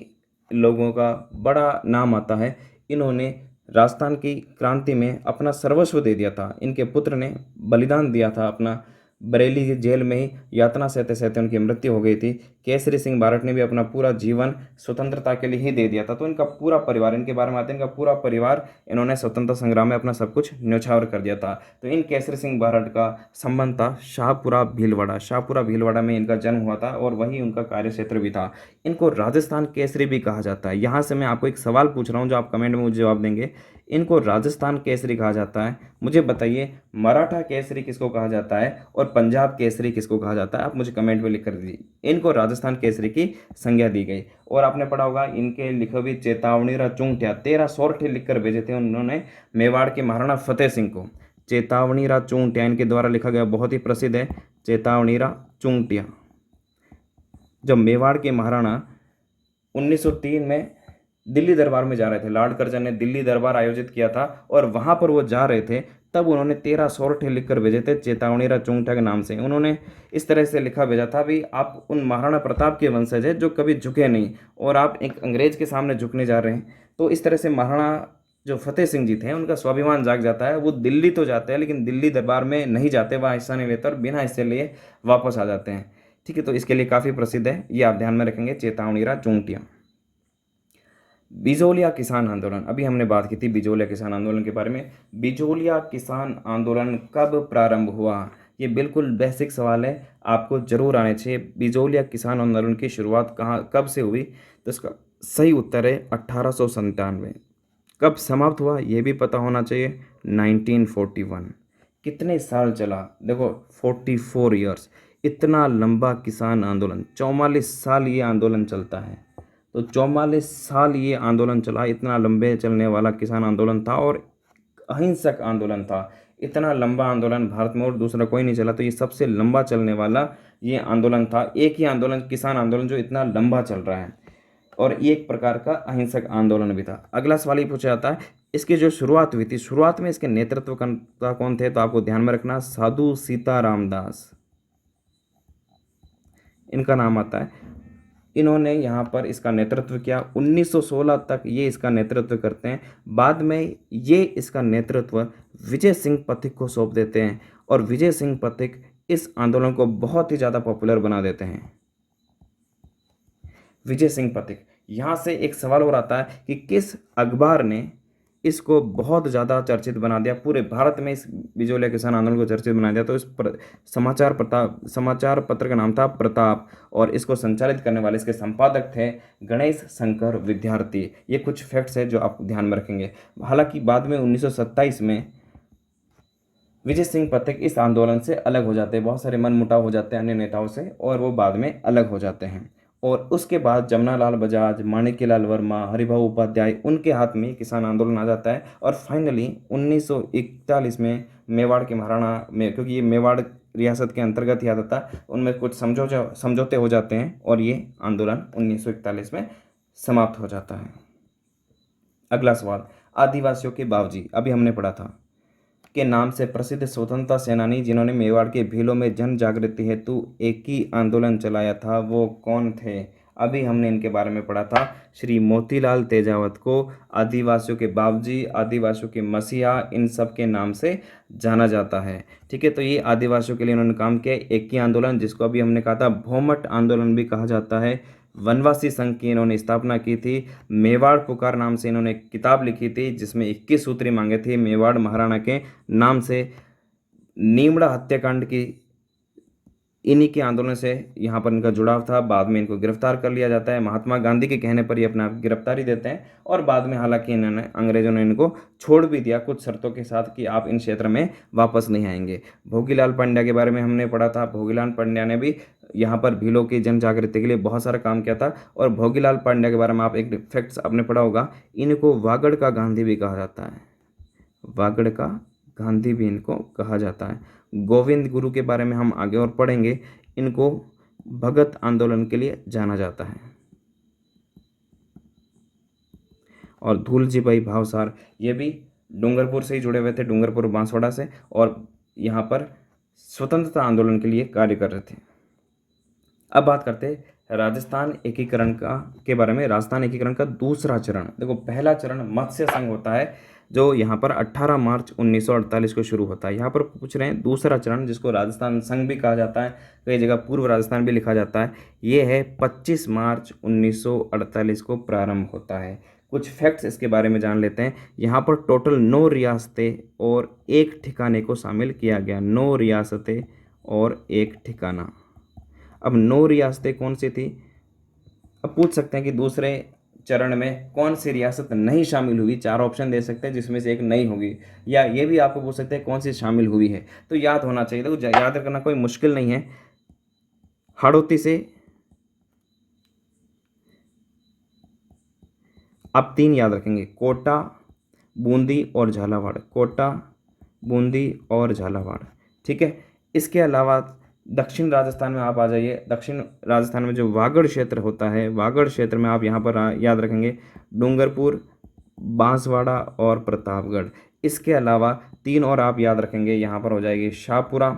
Speaker 1: लोगों का बड़ा नाम आता है। इन्होंने राजस्थान की क्रांति में अपना सर्वस्व दे दिया था। इनके पुत्र ने बलिदान दिया था अपना। बरेली की जेल में ही यातना सहते सहते उनकी मृत्यु हो गई थी। केसरी सिंह बारट ने भी अपना पूरा जीवन स्वतंत्रता के लिए ही दे दिया था। तो इनका पूरा परिवार, इनके बारे में आते हैं, इनका पूरा परिवार इन्होंने स्वतंत्रता संग्राम में अपना सब कुछ न्यौछावर कर दिया था। तो इन केसरी सिंह बारट का संबंध था शाहपुरा भीलवाड़ा। शाहपुरा भीलवाड़ा में इनका जन्म हुआ था और वही उनका कार्य क्षेत्र भी था। इनको राजस्थान केसरी भी कहा जाता है। यहाँ से मैं आपको एक सवाल पूछ रहा हूँ जो आप कमेंट में मुझे जवाब देंगे। इनको राजस्थान केसरी कहा जाता है। मुझे बताइए मराठा केसरी किसको कहा जाता है और पंजाब केसरी किसको कहा जाता है? आप मुझे कमेंट में लिख कर दीजिए। इनको राजस्थान केसरी की संज्ञा दी गई। और आपने पढ़ा होगा इनके लिखे हुए चेतावनी रा चूंटिया 13 सोरठे लिख कर भेजे थे उन्होंने मेवाड़ के महाराणा फतेह सिंह को। चेतावनी रा चूंटिया इनके द्वारा लिखा गया, बहुत ही प्रसिद्ध है चेतावनी रा चूंटिया। जब मेवाड़ के महाराणा 1903 में दिल्ली दरबार में जा रहे थे, लॉर्ड कर्जन ने दिल्ली दरबार आयोजित किया था और वहां पर वो जा रहे थे, तब उन्होंने 13 सोरठे लिख कर भेजे थे चेतावनी रा चूंटिया के नाम से। उन्होंने इस तरह से लिखा भेजा था भी आप उन महाराणा प्रताप के वंशज है जो कभी झुके नहीं और आप एक अंग्रेज के सामने झुकने जा रहे हैं। तो इस तरह से महाराणा जो फतेह सिंह जी थे उनका स्वाभिमान जाग जाता है। वो दिल्ली तो जाते हैं लेकिन दिल्ली दरबार में नहीं जाते, वहाँ हिस्सा नहीं लेते और बिना हिस्से लिए वापस आ जाते हैं। ठीक है, तो इसके लिए काफ़ी प्रसिद्ध है, ये आप ध्यान में रखेंगे चेतावनी रा चूंटिया। बिजोलिया किसान आंदोलन, अभी हमने बात की थी बिजोलिया किसान आंदोलन के बारे में। बिजोलिया किसान आंदोलन कब प्रारंभ हुआ? ये बिल्कुल बेसिक सवाल है, आपको जरूर आने चाहिए। बिजोलिया किसान आंदोलन की शुरुआत कहाँ कब से हुई? तो इसका सही उत्तर है 1897। कब समाप्त हुआ ये भी पता होना चाहिए, 1941। कितने साल चला? देखो 44 ईयर्स। इतना लंबा किसान आंदोलन, 44 साल ये आंदोलन चलता है। तो 44 साल ये आंदोलन चला, इतना लंबे चलने वाला किसान आंदोलन था और अहिंसक आंदोलन था। इतना लंबा आंदोलन भारत में और दूसरा कोई नहीं चला, तो ये सबसे लंबा चलने वाला ये आंदोलन था। एक ही आंदोलन, किसान आंदोलन, जो इतना लंबा चल रहा है और ये एक प्रकार का अहिंसक आंदोलन भी था। अगला सवाल ये पूछा जाता है, इसकी जो शुरुआत हुई थी, शुरुआत में इसके नेतृत्वकर्ता कौन थे? तो आपको ध्यान में रखना साधु सीताराम दास, इनका नाम आता है। इन्होंने यहाँ पर इसका नेतृत्व किया। 1916 तक ये इसका नेतृत्व करते हैं। बाद में ये इसका नेतृत्व विजय सिंह पथिक को सौंप देते हैं और विजय सिंह पथिक इस आंदोलन को बहुत ही ज़्यादा पॉपुलर बना देते हैं। विजय सिंह पथिक। यहाँ से एक सवाल और आता है कि किस अखबार ने इसको बहुत ज़्यादा चर्चित बना दिया? पूरे भारत में इस बिजोलिया किसान आंदोलन को चर्चित बना दिया। तो इस समाचार पत्र का नाम था प्रताप और इसको संचालित करने वाले इसके संपादक थे गणेश शंकर विद्यार्थी। ये कुछ फैक्ट्स है जो आप ध्यान में रखेंगे। हालांकि बाद में 1927 में विजय सिंह पथिक इस आंदोलन से अलग हो जाते हैं। बहुत सारे मनमुटाव हो जाते हैं अन्य नेताओं से और वो बाद में अलग हो जाते हैं। और उसके बाद जमनालाल बजाज, माणिक्यलाल वर्मा, हरिभाऊ उपाध्याय, उनके हाथ में किसान आंदोलन आ जाता है। और फाइनली 1941 में मेवाड़ के महाराणा में, क्योंकि ये मेवाड़ रियासत के अंतर्गत ही आता था, उनमें कुछ समझौते हो जाते हैं और ये आंदोलन 1941 में समाप्त हो जाता है। अगला सवाल, आदिवासियों के बावजी, अभी हमने पढ़ा था, के नाम से प्रसिद्ध स्वतंत्रता सेनानी जिन्होंने मेवाड़ के भीलों में जन जागृति हेतु एक ही आंदोलन चलाया था, वो कौन थे? अभी हमने इनके बारे में पढ़ा था। श्री मोतीलाल तेजावत को आदिवासियों के बावजी, आदिवासियों के मसीहा, इन सब के नाम से जाना जाता है। ठीक है, तो ये आदिवासियों के लिए उन्होंने काम किया। एक ही आंदोलन, जिसको अभी हमने कहा था भौमट आंदोलन भी कहा जाता है। वनवासी संघ की इन्होंने स्थापना की थी। मेवाड़ पुकार नाम से इन्होंने एक किताब लिखी थी जिसमें 21 सूत्री मांगे थे मेवाड़ महाराणा के नाम से। नीमड़ा हत्याकांड की इन्हीं के आंदोलन से यहाँ पर इनका जुड़ाव था। बाद में इनको गिरफ्तार कर लिया जाता है। महात्मा गांधी के कहने पर ये अपना गिरफ्तारी देते हैं और बाद में हालांकि इन्होंने, अंग्रेजों ने इनको छोड़ भी दिया कुछ शर्तों के साथ कि आप इन क्षेत्र में वापस नहीं आएंगे। भोगीलाल पांड्या के बारे में हमने पढ़ा था। भोगीलाल पांड्या ने भी यहाँ पर भीलों की जन जागृति के लिए बहुत सारा काम किया था। और भोगीलाल पांड्या के बारे में आप एक फैक्ट्स आपने पढ़ा होगा, इनको वागड़ का गांधी भी कहा जाता है। वागड़ का गांधी भी इनको कहा जाता है। गोविंद गुरु के बारे में हम आगे और पढ़ेंगे। इनको भगत आंदोलन के लिए जाना जाता है। और धूलजी भाई भावसार, ये भी डूंगरपुर से ही जुड़े हुए थे, डूंगरपुर बांसवाड़ा से, और यहाँ पर स्वतंत्रता आंदोलन के लिए कार्य कर रहे थे। अब बात करते हैं राजस्थान एकीकरण का के बारे में, राजस्थान एकीकरण का दूसरा चरण। देखो, पहला चरण मत्स्य संघ होता है जो यहाँ पर 18 मार्च 1948 को शुरू होता है। यहाँ पर पूछ रहे हैं दूसरा चरण, जिसको राजस्थान संघ भी कहा जाता है, कई जगह पूर्व राजस्थान भी लिखा जाता है, ये है 25 मार्च 1948 को प्रारंभ होता है। कुछ फैक्ट्स इसके बारे में जान लेते हैं। यहाँ पर टोटल 9 रियासतें और एक ठिकाने को शामिल किया गया। 9 रियासतें और एक ठिकाना। अब 9 रियासतें कौन सी थी? अब पूछ सकते हैं कि दूसरे चरण में कौन सी रियासत नहीं शामिल हुई। 4 ऑप्शन दे सकते हैं जिसमें से एक नहीं होगी, या ये भी आपको पूछ सकते हैं कौन सी शामिल हुई है। तो याद होना चाहिए, तो याद करना कोई मुश्किल नहीं है। हाड़ौती से आप 3 याद रखेंगे, कोटा, बूंदी और झालावाड़। कोटा, बूंदी और झालावाड़, ठीक है। इसके अलावा दक्षिण राजस्थान में आप आ जाइए। दक्षिण राजस्थान में जो वागड़ क्षेत्र होता है, वागड़ क्षेत्र में आप यहाँ पर याद रखेंगे डूंगरपुर, बांसवाड़ा और प्रतापगढ़। इसके अलावा 3 और आप याद रखेंगे, यहाँ पर हो जाएगी शाहपुरा,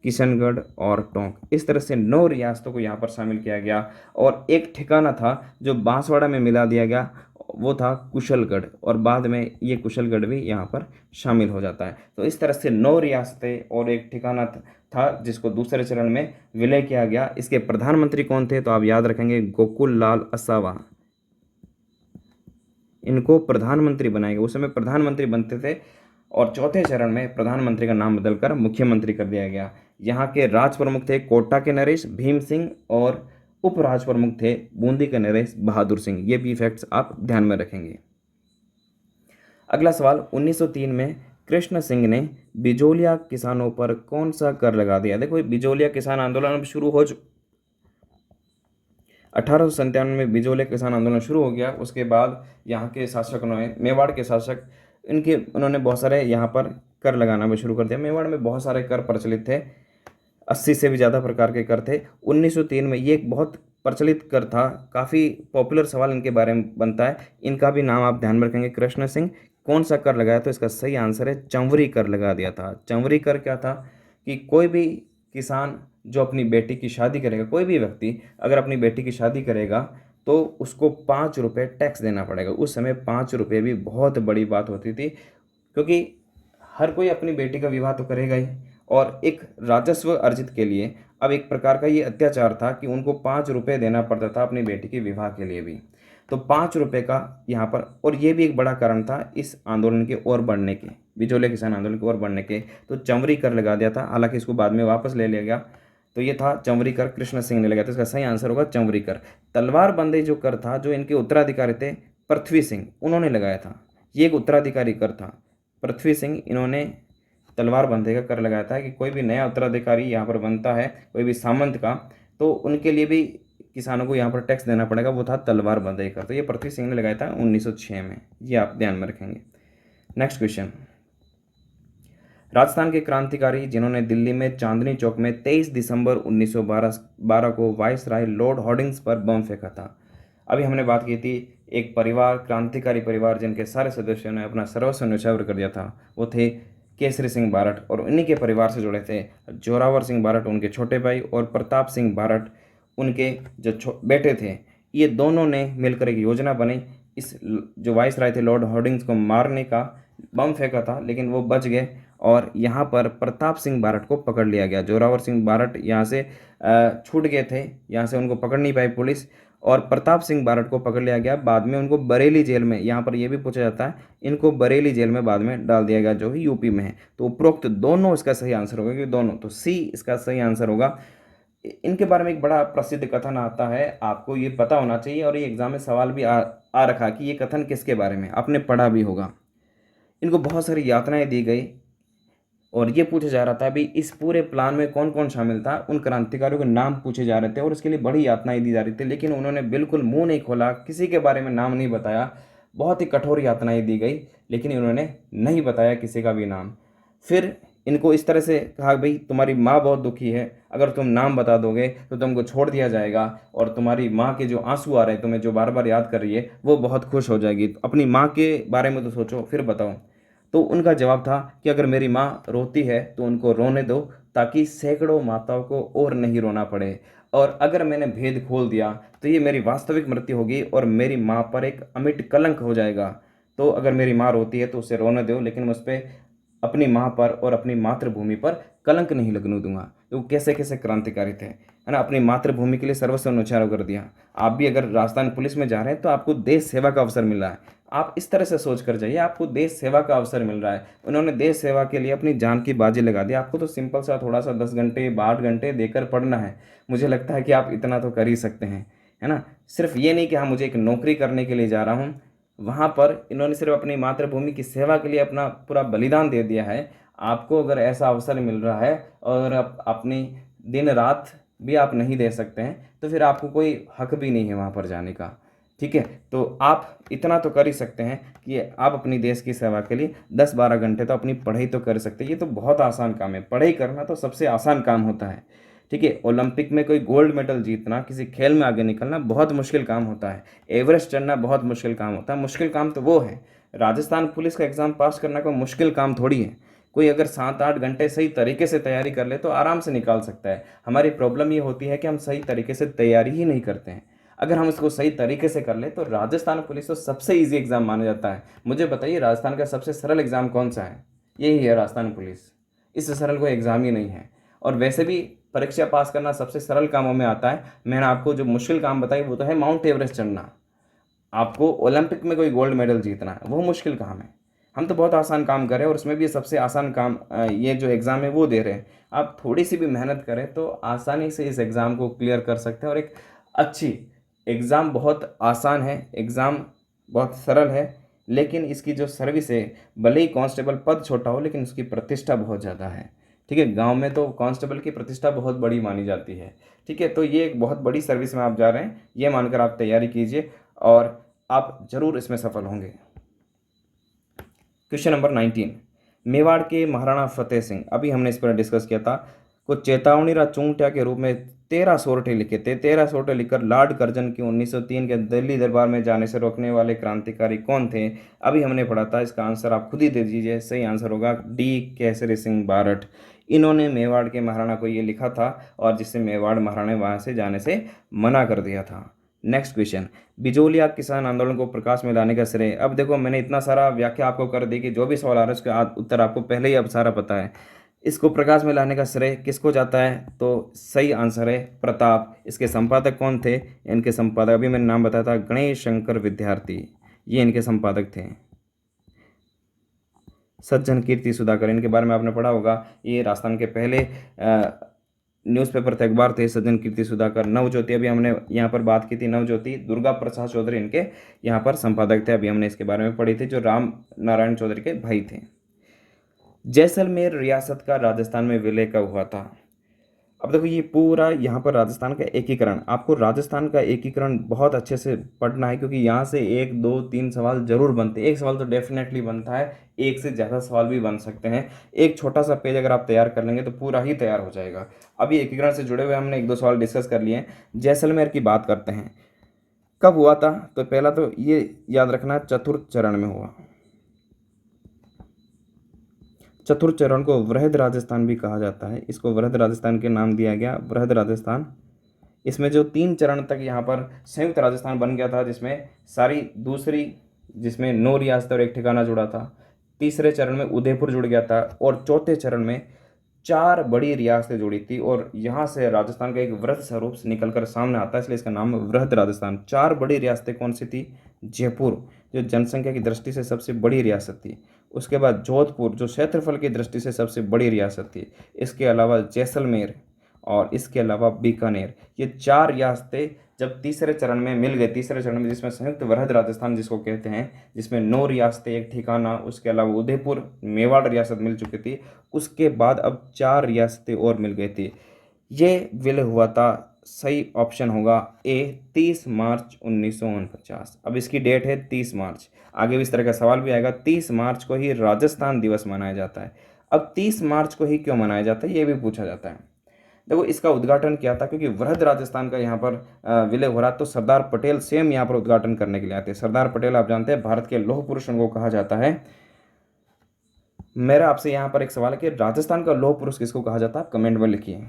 Speaker 1: किशनगढ़ और टोंक। इस तरह से 9 रियासतों को यहाँ पर शामिल किया गया, और एक ठिकाना था जो बांसवाड़ा में मिला दिया गया, वो था कुशलगढ़, और बाद में ये कुशलगढ़ भी यहाँ पर शामिल हो जाता है। तो इस तरह से 9 रियासतें और एक ठिकाना था जिसको दूसरे चरण में विलय किया गया। इसके प्रधानमंत्री कौन थे? तो आप याद रखेंगे गोकुल लाल असावा, इनको प्रधानमंत्री बनाए गए। उस समय प्रधानमंत्री बनते थे, और चौथे चरण में प्रधानमंत्री का नाम बदलकर मुख्यमंत्री कर दिया गया। यहाँ के राज प्रमुख थे कोटा के नरेश भीम सिंह, और उपराज प्रमुख थे बूंदी के नरेश बहादुर सिंह। ये भी फैक्ट्स आप ध्यान में रखेंगे। अगला सवाल, 1903 में कृष्ण सिंह ने बिजोलिया किसानों पर कौन सा कर लगा दिया? देखो, बिजोलिया किसान आंदोलन अब शुरू हो 1897 में बिजोलिया किसान आंदोलन शुरू हो गया। उसके बाद यहाँ के शासकों ने, मेवाड़ के शासक, उन्होंने बहुत सारे यहाँ पर कर लगाना भी शुरू कर दिया। मेवाड़ में बहुत सारे कर प्रचलित थे, 80 से भी ज़्यादा प्रकार के कर थे। 1903 में ये एक बहुत प्रचलित कर था। काफ़ी पॉपुलर सवाल इनके बारे में बनता है, इनका भी नाम आप ध्यान में रखेंगे, कृष्ण सिंह। कौन सा कर लगाया? तो इसका सही आंसर है चंवरी कर लगा दिया था। चंवरी कर क्या था कि कोई भी किसान जो अपनी बेटी की शादी करेगा, कोई भी व्यक्ति अगर अपनी बेटी की शादी करेगा, तो उसको 5 रुपये टैक्स देना पड़ेगा। उस समय 5 रुपये भी बहुत बड़ी बात होती थी, क्योंकि हर कोई अपनी बेटी का विवाह तो करेगा ही, और एक राजस्व अर्जित के लिए अब एक प्रकार का ये अत्याचार था कि उनको 5 रुपये देना पड़ता था अपनी बेटी के विवाह के लिए भी। तो 5 रुपये का यहाँ पर, और ये भी एक बड़ा कारण था इस आंदोलन के ओर बढ़ने के, बिजोलिया किसान आंदोलन की ओर बढ़ने के। तो चंवरी कर लगा दिया था, हालांकि इसको बाद में वापस ले लिया गया। तो ये था चंवरी कर, कृष्ण सिंह ने लगाया। तो इसका सही आंसर होगा चंवरी कर। तलवार बंदी जो कर था, जो इनके उत्तराधिकारी थे पृथ्वी सिंह, उन्होंने लगाया था। ये एक उत्तराधिकारी कर था, पृथ्वी सिंह, इन्होंने तलवार बंदी का कर लगाया था कि कोई भी नया उत्तराधिकारी यहाँ पर बनता है, कोई भी सामंत का, तो उनके लिए भी किसानों को यहाँ पर टैक्स देना पड़ेगा। वो था तलवार बंदी कर। तो ये पृथ्वी सिंह ने लगाया था 1906 में। ये आप ध्यान में रखेंगे। नेक्स्ट क्वेश्चन, राजस्थान के क्रांतिकारी जिन्होंने दिल्ली में चांदनी चौक में 23 दिसंबर 1912 को वायसराय लॉर्ड हॉर्डिंग्स पर बम फेंका था। अभी हमने बात की थी, एक परिवार, क्रांतिकारी परिवार जिनके सारे सदस्यों ने अपना सर्वस्व न्यौछावर कर दिया था, वो थे केसरी सिंह बारट, और उन्हीं के परिवार से जुड़े थे जोरावर सिंह बारट, उनके छोटे भाई, और प्रताप सिंह बारट, उनके जो बेटे थे। ये दोनों ने मिलकर एक योजना बनी, इस जो वायसराय थे लॉर्ड हॉर्डिंग्स को मारने का। बम फेंका था लेकिन वो बच गए, और यहाँ पर प्रताप सिंह बारट को पकड़ लिया गया। जोरावर सिंह बारट यहाँ से छूट गए थे, यहाँ से उनको पकड़ नहीं पाई पुलिस, और प्रताप सिंह बारट को पकड़ लिया गया। बाद में उनको बरेली जेल में, यहाँ पर यह भी पूछा जाता है, इनको बरेली जेल में बाद में डाल दिया गया, जो ही यूपी में है। तो उपरोक्त दोनों इसका सही आंसर होगा, क्योंकि दोनों, तो सी इसका सही आंसर होगा। इनके बारे में एक बड़ा प्रसिद्ध कथन आता है, आपको ये पता होना चाहिए, और ये एग्जाम में सवाल भी आ रखा कि ये कथन किसके बारे में, आपने पढ़ा भी होगा। इनको बहुत सारी यातनाएं दी गई, और ये पूछा जा रहा था भी इस पूरे प्लान में कौन कौन शामिल था। उन क्रांतिकारियों के नाम पूछे जा रहे थे, और इसके लिए बड़ी यातनाएं दी जा रही थी, लेकिन उन्होंने बिल्कुल मुंह नहीं खोला, किसी के बारे में नाम नहीं बताया। बहुत ही कठोर यातनाएं दी गई, लेकिन इन्होंने नहीं बताया किसी का भी नाम। फिर इनको इस तरह से कहा, भाई तुम्हारी माँ बहुत दुखी है, अगर तुम नाम बता दोगे तो तुमको छोड़ दिया जाएगा, और तुम्हारी माँ के जो आंसू आ रहे हैं, तुम्हें जो बार बार याद कर रही है, वो बहुत खुश हो जाएगी, तो अपनी माँ के बारे में तो सोचो फिर बताओ। तो उनका जवाब था कि अगर मेरी माँ रोती है तो उनको रोने दो, ताकि सैकड़ों माताओं को और नहीं रोना पड़े। और अगर मैंने भेद खोल दिया तो ये मेरी वास्तविक मृत्यु होगी और मेरी माँ पर एक अमिट कलंक हो जाएगा। तो अगर मेरी माँ रोती है तो उसे रोने दो, लेकिन मैं उस पर, अपनी माँ पर और अपनी मातृभूमि पर कलंक नहीं लगने दूंगा। तो कैसे कैसे क्रांतिकारी थे, है ना, अपनी मातृभूमि के लिए सर्वस्व न्यौछावर कर दिया। आप भी अगर राजस्थान पुलिस में जा रहे हैं तो आपको देश सेवा का अवसर मिल रहा है। आप इस तरह से सोच कर जाइए, आपको देश सेवा का अवसर मिल रहा है। उन्होंने देश सेवा के लिए अपनी जान की बाजी लगा दी। आपको तो सिंपल सा थोड़ा सा 10 घंटे 8 घंटे देकर पढ़ना है। मुझे लगता है कि आप इतना तो कर ही सकते हैं, है ना। सिर्फ ये नहीं कि हाँ मुझे एक नौकरी करने के लिए जा रहा हूँ, वहाँ पर इन्होंने सिर्फ अपनी मातृभूमि की सेवा के लिए अपना पूरा बलिदान दे दिया है। आपको अगर ऐसा अवसर मिल रहा है और आप अपनी दिन रात भी आप नहीं दे सकते हैं, तो फिर आपको कोई हक भी नहीं है वहाँ पर जाने का। ठीक है, तो आप इतना तो कर ही सकते हैं कि आप अपनी देश की सेवा के लिए 10 12 घंटे तो अपनी पढ़ाई तो कर सकते हैं। ये तो बहुत आसान काम है, पढ़ाई करना तो सबसे आसान काम होता है। ठीक है, ओलंपिक में कोई गोल्ड मेडल जीतना, किसी खेल में आगे निकलना बहुत मुश्किल काम होता है। एवरेस्ट चढ़ना बहुत मुश्किल काम होता है। मुश्किल काम तो वो है, राजस्थान पुलिस का एग्ज़ाम पास करना कोई मुश्किल काम थोड़ी है। कोई अगर 7 8 घंटे सही तरीके से तैयारी कर ले तो आराम से निकाल सकता है। हमारी प्रॉब्लम ये होती है कि हम सही तरीके से तैयारी ही नहीं करते हैं। अगर हम इसको सही तरीके से कर ले तो राजस्थान पुलिस तो सबसे इजी एग्ज़ाम माना जाता है। मुझे बताइए, राजस्थान का सबसे सरल एग्ज़ाम कौन सा है? यही है, राजस्थान पुलिस। इससे सरल कोई एग्ज़ाम ही नहीं है। और वैसे भी परीक्षा पास करना सबसे सरल कामों में आता है। मैंने आपको जो मुश्किल काम बताई वो तो है माउंट एवरेस्ट चढ़ना। आपको ओलंपिक में कोई गोल्ड मेडल जीतना है, वो मुश्किल काम है। हम तो बहुत आसान काम कर रहे हैं और उसमें भी सबसे आसान काम ये जो एग्ज़ाम है वो दे रहे हैं। आप थोड़ी सी भी मेहनत करें तो आसानी से इस एग्ज़ाम को क्लियर कर सकते हैं। और एक अच्छी एग्ज़ाम बहुत आसान है, एग्ज़ाम बहुत सरल है, लेकिन इसकी जो सर्विस है, भले ही कांस्टेबल पद छोटा हो लेकिन उसकी प्रतिष्ठा बहुत ज़्यादा है। ठीक है, गांव में तो कांस्टेबल की प्रतिष्ठा बहुत बड़ी मानी जाती है। ठीक है, तो ये एक बहुत बड़ी सर्विस में आप जा रहे हैं, ये मानकर आप तैयारी कीजिए और आप ज़रूर इसमें सफल होंगे। क्वेश्चन नंबर 19, मेवाड़ के महाराणा फतेह सिंह, अभी हमने इस पर डिस्कस किया था, को चेतावनी रा चूंटिया के रूप में 13 सोरठे लिखे थे। 13 सोरठे लिखकर लॉर्ड कर्जन की 1903 के दिल्ली दरबार में जाने से रोकने वाले क्रांतिकारी कौन थे? अभी हमने पढ़ा था, इसका आंसर आप खुद ही दे दीजिए। सही आंसर होगा डी, केसरी सिंह बारठ। इन्होंने मेवाड़ के महाराणा को ये लिखा था और जिससे मेवाड़ महाराणा वहाँ से जाने से मना कर दिया था। नेक्स्ट क्वेश्चन, बिजोलिया किसान आंदोलन को प्रकाश में लाने का श्रेय। अब देखो, मैंने इतना सारा व्याख्या आपको कर दी कि जो भी सवाल आ रहा है उसका उत्तर आपको पहले ही अब सारा पता है। इसको प्रकाश में लाने का श्रेय किसको जाता है? तो सही आंसर है प्रताप। इसके संपादक कौन थे? इनके संपादक अभी मैंने नाम बताया था, गणेश शंकर विद्यार्थी, ये इनके संपादक थे। सज्जन कीर्ति सुधाकर, इनके बारे में आपने पढ़ा होगा, ये राजस्थान के पहले न्यूज़पेपर थे, अखबार थे, सज्जन कीर्ति सुधाकर। नवज्योति, अभी हमने यहाँ पर बात की थी, नवज्योति दुर्गा प्रसाद चौधरी इनके यहाँ पर संपादक थे, अभी हमने इसके बारे में पढ़ी थी, जो राम नारायण चौधरी के भाई थे। जैसलमेर रियासत का राजस्थान में विलय कब हुआ था? अब देखो, ये पूरा यहाँ पर राजस्थान का एकीकरण, आपको राजस्थान का एकीकरण बहुत अच्छे से पढ़ना है, क्योंकि यहाँ से 1 2 3 सवाल जरूर बनते हैं। एक सवाल तो डेफिनेटली बनता है, एक से ज़्यादा सवाल भी बन सकते हैं। एक छोटा सा पेज अगर आप तैयार कर लेंगे तो पूरा ही तैयार हो जाएगा। अभी एकीकरण से जुड़े हुए हमने 1 2 सवाल डिस्कस कर लिए हैं। जैसलमेर की बात करते हैं, कब हुआ था? तो पहला तो ये याद रखना, चतुर्थ चरण में हुआ। चतुर्थ चरण को वृहद राजस्थान भी कहा जाता है, इसको वृहद राजस्थान के नाम दिया गया, वृहद राजस्थान। इसमें जो 3 चरण तक यहाँ पर संयुक्त राजस्थान बन गया था, जिसमें सारी दूसरी, जिसमें 9 रियासतें और एक ठिकाना जुड़ा था। तीसरे चरण में उदयपुर जुड़ गया था और चौथे चरण में 4 बड़ी रियासतें जुड़ी थी। और यहाँ से राजस्थान का एक वृहद स्वरूप निकल कर सामने आता है, इसलिए इसका नाम वृहद राजस्थान। 4 बड़ी रियासतें कौन सी थी? जयपुर, जो जनसंख्या की दृष्टि से सबसे बड़ी रियासत थी। उसके बाद जोधपुर, जो क्षेत्रफल की दृष्टि से सबसे बड़ी रियासत थी। इसके अलावा जैसलमेर और इसके अलावा बीकानेर। ये 4 रियासतें जब तीसरे चरण में मिल गए, तीसरे चरण में जिसमें संयुक्त वृहद राजस्थान जिसको कहते हैं, जिसमें 9 रियासतें एक ठिकाना, उसके अलावा उदयपुर मेवाड़ रियासत मिल चुकी थी, उसके बाद अब 4 रियासतें और मिल गई थी। ये विलय हुआ था, सही ऑप्शन होगा ए, 30 मार्च 1949। अब इसकी डेट है 30 मार्च। आगे भी इस तरह का सवाल भी आएगा। 30 मार्च को ही राजस्थान दिवस मनाया जाता है। अब 30 मार्च को ही क्यों मनाया जाता है, ये भी पूछा जाता है। देखो, इसका उद्घाटन किया था क्योंकि वृहद राजस्थान का यहाँ पर विलय हो रहा, तो सरदार पटेल स्वयं यहाँ पर उद्घाटन करने के लिए आते हैं। सरदार पटेल आप जानते हैं भारत के लौह पुरुष उनको कहा जाता है। मेरा आपसे यहाँ पर एक सवाल है कि राजस्थान का लौह पुरुष किसको कहा जाता है? कमेंट में लिखिए।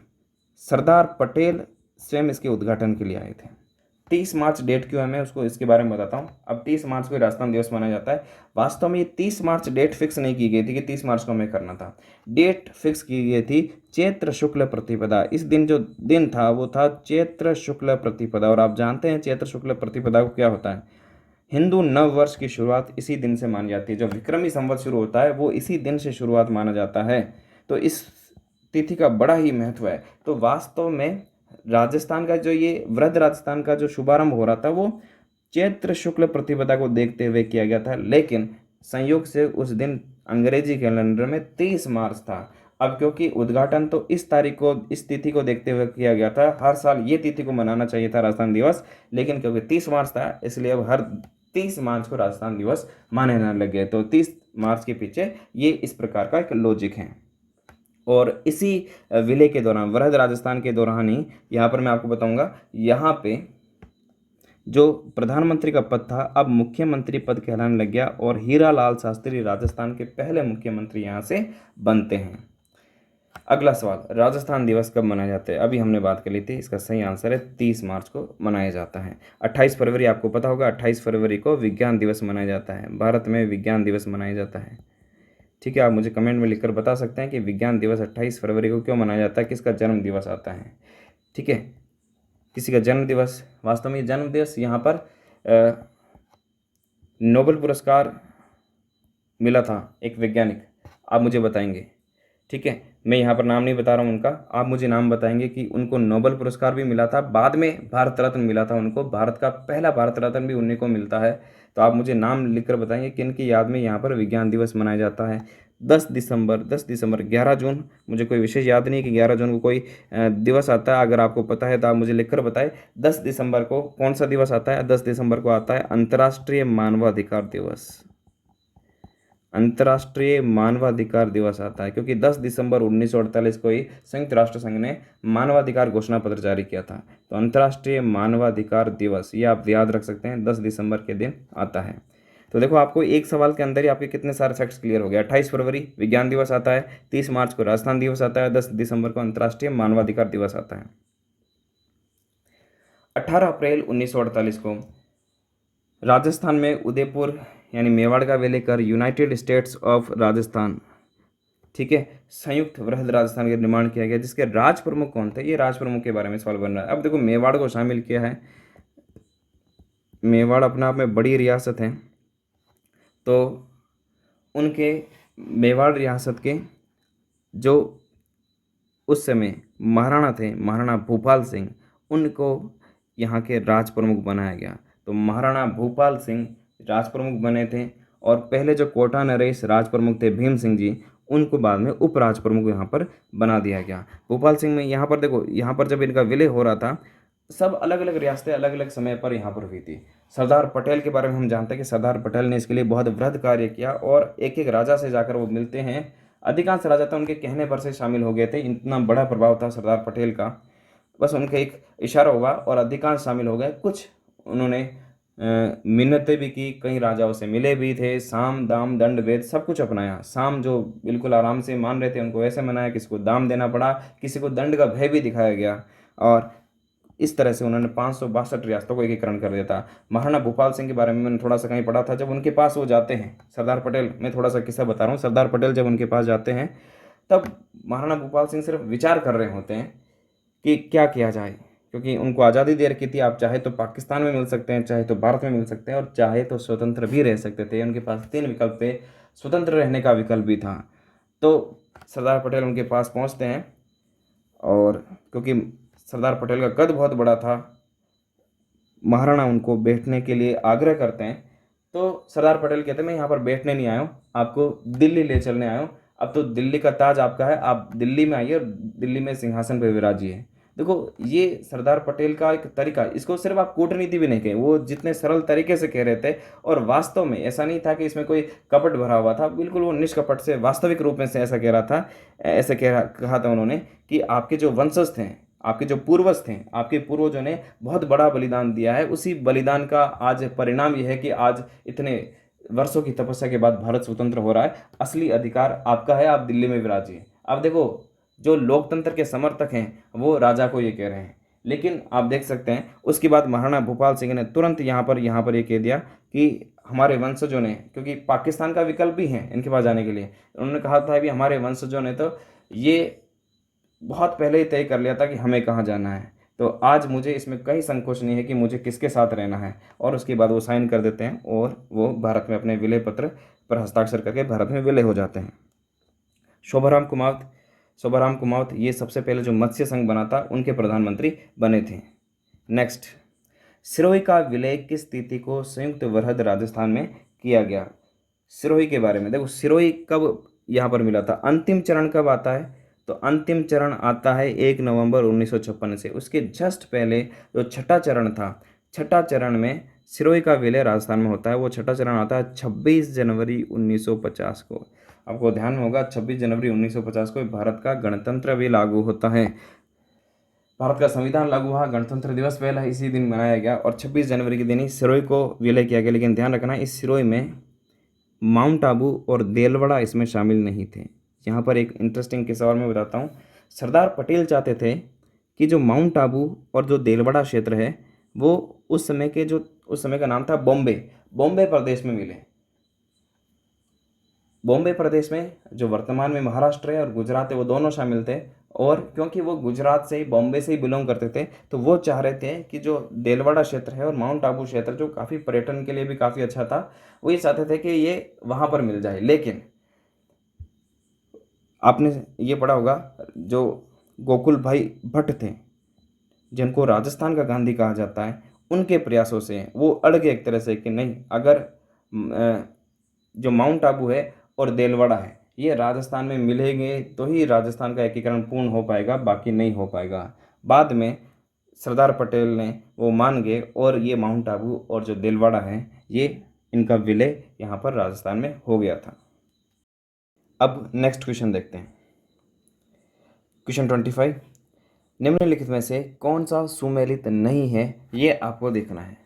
Speaker 1: सरदार पटेल स्वयं इसके उद्घाटन के लिए आए थे। 30 मार्च डेट क्यों है, मैं उसको इसके बारे में बताता हूँ। अब 30 मार्च को राजस्थान दिवस मनाया जाता है। वास्तव में ये 30 मार्च डेट फिक्स नहीं की गई थी कि 30 मार्च को हमें करना था। डेट फिक्स की गई थी चैत्र शुक्ल प्रतिपदा। इस दिन जो दिन था वो था चैत्र शुक्ल प्रतिपदा। और आप जानते हैं चैत्र शुक्ल प्रतिपदा को क्या होता है। हिंदू नव वर्ष की शुरुआत इसी दिन से मानी जाती है। जो विक्रमी संवत शुरू होता है वो इसी दिन से शुरुआत माना जाता है। तो इस तिथि का बड़ा ही महत्व है। तो वास्तव में राजस्थान का जो ये वृहद राजस्थान का जो शुभारंभ हो रहा था वो चैत्र शुक्ल प्रतिपदा को देखते हुए किया गया था, लेकिन संयोग से उस दिन अंग्रेजी कैलेंडर में 30 मार्च था। अब क्योंकि उद्घाटन तो इस तारीख को, इस तिथि को देखते हुए किया गया था, हर साल ये तिथि को मनाना चाहिए था राजस्थान दिवस, लेकिन क्योंकि 30 मार्च था इसलिए अब हर 30 मार्च को राजस्थान दिवस माने जाने लग गए। तो 30 मार्च के पीछे ये इस प्रकार का एक लॉजिक है। और इसी विलय के दौरान, वृहद राजस्थान के दौरान ही यहाँ पर मैं आपको बताऊंगा, यहाँ पे जो प्रधानमंत्री का पद था अब मुख्यमंत्री पद कहलाने लग गया और हीरा लाल शास्त्री राजस्थान के पहले मुख्यमंत्री यहाँ से बनते हैं। अगला सवाल, राजस्थान दिवस कब मनाया जाता है? अभी हमने बात कर ली थी, इसका सही आंसर है 30 मार्च को मनाया जाता है। 28 फरवरी आपको पता होगा, 28 फरवरी को विज्ञान दिवस मनाया जाता है। भारत में विज्ञान दिवस मनाया जाता है। ठीक है, आप मुझे कमेंट में लिखकर बता सकते हैं कि विज्ञान दिवस 28 फरवरी को क्यों मनाया जाता है, किसका जन्म दिवस आता है। ठीक है, किसी का जन्म दिवस। वास्तव में जन्म दिवस यहाँ पर नोबेल पुरस्कार मिला था एक वैज्ञानिक, आप मुझे बताएंगे। ठीक है, मैं यहाँ पर नाम नहीं बता रहा हूँ उनका, आप मुझे नाम बताएंगे कि उनको नोबेल पुरस्कार भी मिला था, बाद में भारत रत्न मिला था उनको, भारत का पहला भारत रत्न भी उन्हीं को मिलता है। तो आप मुझे नाम लिखकर बताएंगे किन की याद में यहाँ पर विज्ञान दिवस मनाया जाता है। 10 दिसंबर 11 जून, मुझे कोई विशेष याद नहीं कि 11 जून को कोई दिवस आता है। अगर आपको पता है तो आप मुझे लिखकर बताएं 10 दिसंबर को कौन सा दिवस आता है। 10 दिसंबर को आता है अंतर्राष्ट्रीय मानवाधिकार दिवस। अंतर्राष्ट्रीय मानवाधिकार दिवस आता है क्योंकि 10 दिसंबर 1948 को ही संयुक्त राष्ट्र संघ ने मानवाधिकार घोषणा पत्र जारी किया था। तो अंतर्राष्ट्रीय मानवाधिकार दिवस ये आप याद रख सकते हैं, 10 दिसंबर के दिन आता है। तो देखो आपको एक सवाल के अंदर ही आपके कितने सारे फैक्ट्स क्लियर हो गए। 28 फरवरी विज्ञान दिवस आता है, 30 मार्च को राजस्थान दिवस आता है, 10 दिसंबर को अंतर्राष्ट्रीय मानवाधिकार दिवस आता है। 18 अप्रैल 1948 को राजस्थान में उदयपुर यानी मेवाड़ का विलय कर यूनाइटेड स्टेट्स ऑफ राजस्थान, ठीक है, संयुक्त वृहद राजस्थान का निर्माण किया गया, जिसके राज प्रमुख कौन थे, ये राज प्रमुख के बारे में सवाल बन रहा है। अब देखो मेवाड़ को शामिल किया है, मेवाड़ अपने आप में बड़ी रियासत है, तो उनके मेवाड़ रियासत के जो उस समय महाराणा थे, महाराणा भूपाल सिंह, उनको यहाँ के राज प्रमुख बनाया गया। तो महाराणा भूपाल सिंह राज प्रमुख बने थे और पहले जो कोटा नरेश राज प्रमुख थे भीम सिंह जी, उनको बाद में उप राज प्रमुख यहाँ पर बना दिया गया। भूपाल सिंह में यहाँ पर देखो, यहाँ पर जब इनका विलय हो रहा था सब अलग अलग रियासतें अलग अलग समय पर यहाँ पर हुई थी। सरदार पटेल के बारे में हम जानते हैं कि सरदार पटेल ने इसके लिए बहुत वृहद कार्य किया और एक एक राजा से जाकर वो मिलते हैं। अधिकांश राजा तो उनके कहने पर से शामिल हो गए थे, इतना बड़ा प्रभाव था सरदार पटेल का, बस उनका एक इशारा हुआ और अधिकांश शामिल हो गए। कुछ उन्होंने मिन्नतें भी की, कई राजाओं से मिले भी थे, साम दाम दंड भेद सब कुछ अपनाया। साम जो बिल्कुल आराम से मान रहे थे उनको ऐसे मनाया, किसी को दाम देना पड़ा, किसी को दंड का भय भी दिखाया गया और इस तरह से उन्होंने 562 रियासतों को एकीकरण कर दिया था। महाराणा भूपाल सिंह के बारे में मैंने थोड़ा सा कहीं पढ़ा था, जब उनके पास वो जाते हैं सरदार पटेल, मैं थोड़ा सा किस्सा बता रहा हूँ, सरदार पटेल जब उनके पास जाते हैं तब महाराणा भूपाल सिंह सिर्फ विचार कर रहे होते हैं कि क्या किया जाए, क्योंकि उनको आज़ादी दे रखी थी। आप चाहे तो पाकिस्तान में मिल सकते हैं, चाहे तो भारत में मिल सकते हैं और चाहे तो स्वतंत्र भी रह सकते थे। उनके पास 3 विकल्प थे, स्वतंत्र रहने का विकल्प भी था। तो सरदार पटेल उनके पास पहुंचते हैं और क्योंकि सरदार पटेल का कद बहुत बड़ा था, महाराणा उनको बैठने के लिए आग्रह करते हैं। तो सरदार पटेल कहते हैं मैं यहाँ पर बैठने नहीं आया हूँ, आपको दिल्ली ले चलने आया हूँ, अब तो दिल्ली का ताज आपका है, आप दिल्ली में आइए और दिल्ली में सिंहासन पर विराजिए। देखो ये सरदार पटेल का एक तरीका, इसको सिर्फ आप कूटनीति भी नहीं कहें, वो जितने सरल तरीके से कह रहे थे और वास्तव में ऐसा नहीं था कि इसमें कोई कपट भरा हुआ था, बिल्कुल वो निष्कपट से वास्तविक रूप में से ऐसा कह रहा था, ऐसे कहा था उन्होंने कि आपके जो वंशज थे, आपके जो पूर्वज थे, आपके पूर्वजों ने बहुत बड़ा बलिदान दिया है, उसी बलिदान का आज परिणाम यह है कि आज इतने वर्षों की तपस्या के बाद भारत स्वतंत्र हो रहा है, असली अधिकार आपका है, आप दिल्ली में विराजिए। अब देखो जो लोकतंत्र के समर्थक हैं वो राजा को ये कह रहे हैं, लेकिन आप देख सकते हैं उसके बाद महाराणा भूपाल सिंह ने तुरंत यहाँ पर ये कह दिया कि हमारे वंशजों ने, क्योंकि पाकिस्तान का विकल्प भी है इनके पास जाने के लिए, उन्होंने कहा था कि हमारे वंशजों ने तो ये बहुत पहले ही तय कर लिया था कि हमें कहाँ जाना है, तो आज मुझे इसमें कहीं संकोच नहीं है कि मुझे किसके साथ रहना है। और उसके बाद वो साइन कर देते हैं और वो भारत में अपने विलय पत्र पर हस्ताक्षर करके भारत में विलय हो जाते हैं। शोभाराम कुमावत, शोभाराम कुमावत ये सबसे पहले जो मत्स्य संघ बना था उनके प्रधानमंत्री बने थे। नेक्स्ट, सिरोही का विलय किस तिथि को संयुक्त वरहद राजस्थान में किया गया? सिरोही के बारे में देखो, सिरोही कब यहाँ पर मिला था, अंतिम चरण कब आता है, तो अंतिम चरण आता है 1 नवंबर 1956 से। उसके जस्ट पहले जो छठा चरण था, छठा चरण में सिरोही का विलय राजस्थान में होता है। वो छठा चरण आता है 26 जनवरी 1950 को। आपको ध्यान में होगा 26 जनवरी 1950 को भारत का गणतंत्र भी लागू होता है, भारत का संविधान लागू हुआ, गणतंत्र दिवस पहला इसी दिन मनाया गया और 26 जनवरी के दिन ही सिरोही को विलय किया गया। लेकिन ध्यान रखना, इस सिरोही में माउंट आबू और देलवाड़ा इसमें शामिल नहीं थे। यहाँ पर एक इंटरेस्टिंग किस्सा और मैं बताता हूँ। सरदार पटेल चाहते थे कि जो माउंट आबू और जो देलवाड़ा क्षेत्र है वो उस समय का नाम था बॉम्बे, बॉम्बे प्रदेश में मिले। बॉम्बे प्रदेश में जो वर्तमान में महाराष्ट्र है और गुजरात है वो दोनों शामिल थे, और क्योंकि वो गुजरात से ही, बॉम्बे से ही बिलोंग करते थे, तो वो चाह रहे थे कि जो देलवाड़ा क्षेत्र है और माउंट आबू क्षेत्र जो काफ़ी पर्यटन के लिए भी काफ़ी अच्छा था, वो ये चाहते थे कि ये वहाँ पर मिल जाए। लेकिन आपने ये पढ़ा होगा, जो गोकुल भाई भट्ट थे जिनको राजस्थान का गांधी कहा जाता है, उनके प्रयासों से वो अड़ गए एक तरह से कि नहीं, अगर जो माउंट आबू है और देलवाड़ा है ये राजस्थान में मिलेंगे तो ही राजस्थान का एकीकरण पूर्ण हो पाएगा, बाकी नहीं हो पाएगा। बाद में सरदार पटेल ने वो मान गए और ये माउंट आबू और जो देलवाड़ा है ये इनका विलय यहाँ पर राजस्थान में हो गया था। अब नेक्स्ट क्वेश्चन देखते हैं। क्वेश्चन 25, निम्नलिखित में से कौन सा सुमेलित नहीं है, ये आपको देखना है।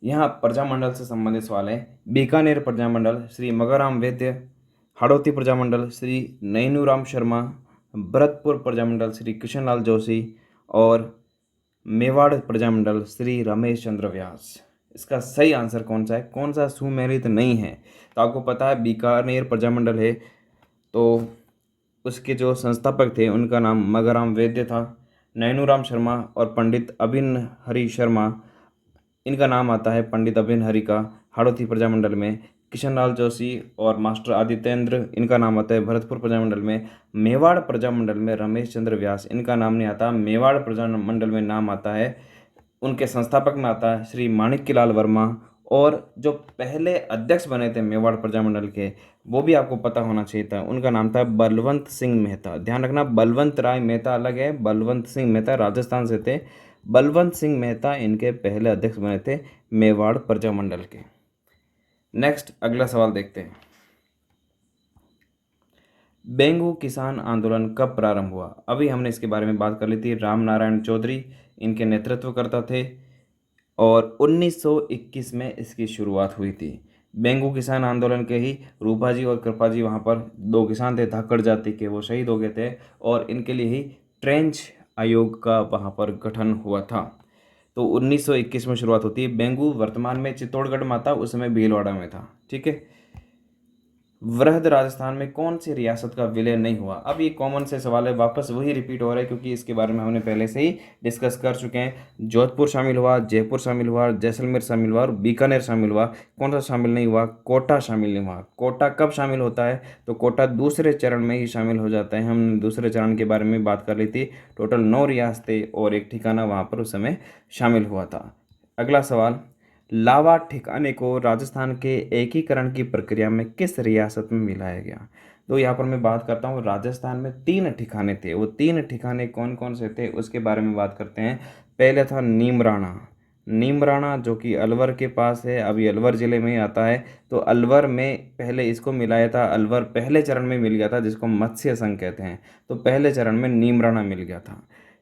Speaker 1: यहाँ प्रजामंडल से संबंधित सवाल है। बीकानेर प्रजामंडल श्री मगराम वैद्य, हाड़ौती प्रजामंडल श्री नैनूराम शर्मा, भरतपुर प्रजामंडल श्री कृष्णलाल जोशी और मेवाड़ प्रजामंडल श्री रमेश चंद्र व्यास। इसका सही आंसर कौन सा है, कौन सा सुमेलित नहीं है? तो आपको पता है बीकानेर प्रजामंडल है तो उसके जो संस्थापक थे उनका नाम मगराम वैद्य था। नैनूराम शर्मा और पंडित अभिन हरि शर्मा, इनका नाम आता है पंडित अभिन हरि का हाड़ौती प्रजामंडल में। किशनलाल जोशी और मास्टर आदित्येंद्र, इनका नाम आता है भरतपुर प्रजामंडल में। मेवाड़ प्रजामंडल में रमेश चंद्र व्यास, इनका नाम नहीं आता। मेवाड़ प्रजामंडल में नाम आता है, उनके संस्थापक में आता है श्री माणिक्यलाल वर्मा। और जो पहले अध्यक्ष बने थे मेवाड़ प्रजामंडल के, वो भी आपको पता होना चाहिए था, उनका नाम था बलवंत सिंह मेहता। ध्यान रखना, बलवंत राय मेहता अलग है, बलवंत सिंह मेहता राजस्थान से थे। बलवंत सिंह मेहता इनके पहले अध्यक्ष बने थे मेवाड़ प्रजामंडल के। नेक्स्ट अगला सवाल देखते हैं। बेंगू किसान आंदोलन कब प्रारंभ हुआ? अभी हमने इसके बारे में बात कर ली थी। राम नारायण चौधरी इनके नेतृत्व करता थे और 1921 में इसकी शुरुआत हुई थी। बेंगू किसान आंदोलन के ही रूपा जी और कृपा जी, वहाँ पर दो किसान थे धाकड़ जाति के, वो शहीद हो गए थे और इनके लिए ही ट्रेंच आयोग का वहाँ पर गठन हुआ था। तो 1921 में शुरुआत होती है। बेंगू वर्तमान में चित्तौड़गढ़ में था, उस समय भीलवाड़ा में था। ठीक है। वृहद राजस्थान में कौन सी रियासत का विलय नहीं हुआ? अब ये कॉमन से सवाल है, वापस वही रिपीट हो रहा है क्योंकि इसके बारे में हमने पहले से ही डिस्कस कर चुके हैं। जोधपुर शामिल हुआ, जयपुर शामिल हुआ, जैसलमेर शामिल हुआ और बीकानेर शामिल हुआ। कौन सा शामिल नहीं हुआ? कोटा शामिल नहीं हुआ। कोटा कब शामिल होता है? तो कोटा दूसरे चरण में ही शामिल हो जाता है। हमने दूसरे चरण के बारे में बात कर ली थी। टोटल 9 रियासतें और एक ठिकाना वहाँ पर उस समय शामिल हुआ था। अगला सवाल, लावा ठिकाने को राजस्थान के एकीकरण की प्रक्रिया में किस रियासत में मिलाया गया? तो यहाँ पर मैं बात करता हूँ, राजस्थान में 3 ठिकाने थे। वो 3 ठिकाने कौन कौन से थे उसके बारे में बात करते हैं। पहले था नीमराणा। नीमराणा जो कि अलवर के पास है, अभी अलवर ज़िले में ही आता है। तो अलवर में पहले इसको मिलाया था। अलवर पहले चरण में मिल गया था, जिसको मत्स्य संघ कहते हैं। तो पहले चरण में नीमराणा मिल गया था।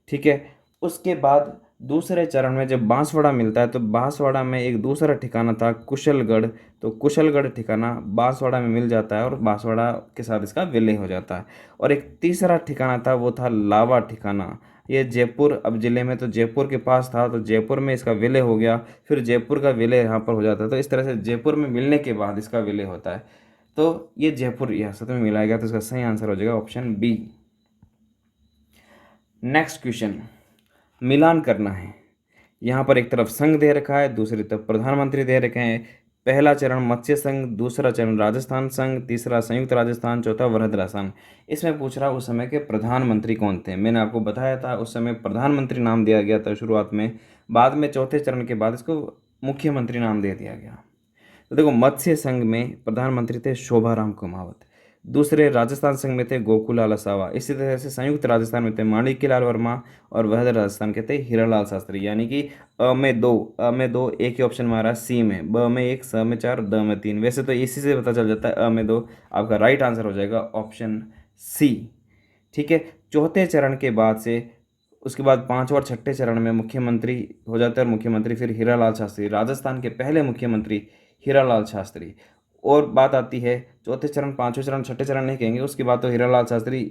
Speaker 1: ठीक है। उसके बाद दूसरे चरण में जब बांसवाड़ा मिलता है तो बांसवाड़ा में एक दूसरा ठिकाना था कुशलगढ़। तो कुशलगढ़ ठिकाना बांसवाड़ा में मिल जाता है और बांसवाड़ा के साथ इसका विलय हो जाता है। और एक तीसरा ठिकाना था, वो था लावा ठिकाना। ये जयपुर अब ज़िले में तो जयपुर के पास था, तो जयपुर में इसका विलय हो गया, फिर जयपुर का विलय यहाँ पर हो जाता है, तो इस तरह से जयपुर में मिलने के बाद इसका विलय होता है। तो ये जयपुर रियासत में मिलाया गया, तो इसका सही आंसर हो जाएगा ऑप्शन बी। नेक्स्ट क्वेश्चन, मिलान करना है। यहाँ पर एक तरफ संघ दे रखा है, दूसरी तरफ प्रधानमंत्री दे रखे हैं। पहला चरण मत्स्य संघ, दूसरा चरण राजस्थान संघ, तीसरा संयुक्त राजस्थान, चौथा वृहद राजस्थान। इसमें पूछ रहा उस समय के प्रधानमंत्री कौन थे। मैंने आपको बताया था उस समय प्रधानमंत्री नाम दिया गया था शुरुआत में, बाद में चौथे चरण के बाद इसको मुख्यमंत्री नाम दे दिया गया। तो देखो, मत्स्य संघ में प्रधानमंत्री थे शोभाराम कुमावत, दूसरे राजस्थान संघ में थे गोकुलाल असावा, इसी तरह से संयुक्त राजस्थान में थे माणिक्यलाल वर्मा, और वह राजस्थान के थे हीरालाल शास्त्री। यानी कि अ में दो, एक ही ऑप्शन हमारा सी में, ब में एक, स में चार, द में तीन। वैसे तो इसी से पता चल जाता है अ में दो, आपका राइट आंसर हो जाएगा ऑप्शन सी। ठीक है, चौथे चरण के बाद से उसके बाद पांचवा और छठे चरण में मुख्यमंत्री हो जाते हैं, और मुख्यमंत्री फिर हीरालाल शास्त्री, राजस्थान के पहले मुख्यमंत्री हीरालाल शास्त्री। और बात आती है चौथे चरण, पांचवें चरण, छठे चरण नहीं कहेंगे, उसके बाद तो हीरालाल शास्त्री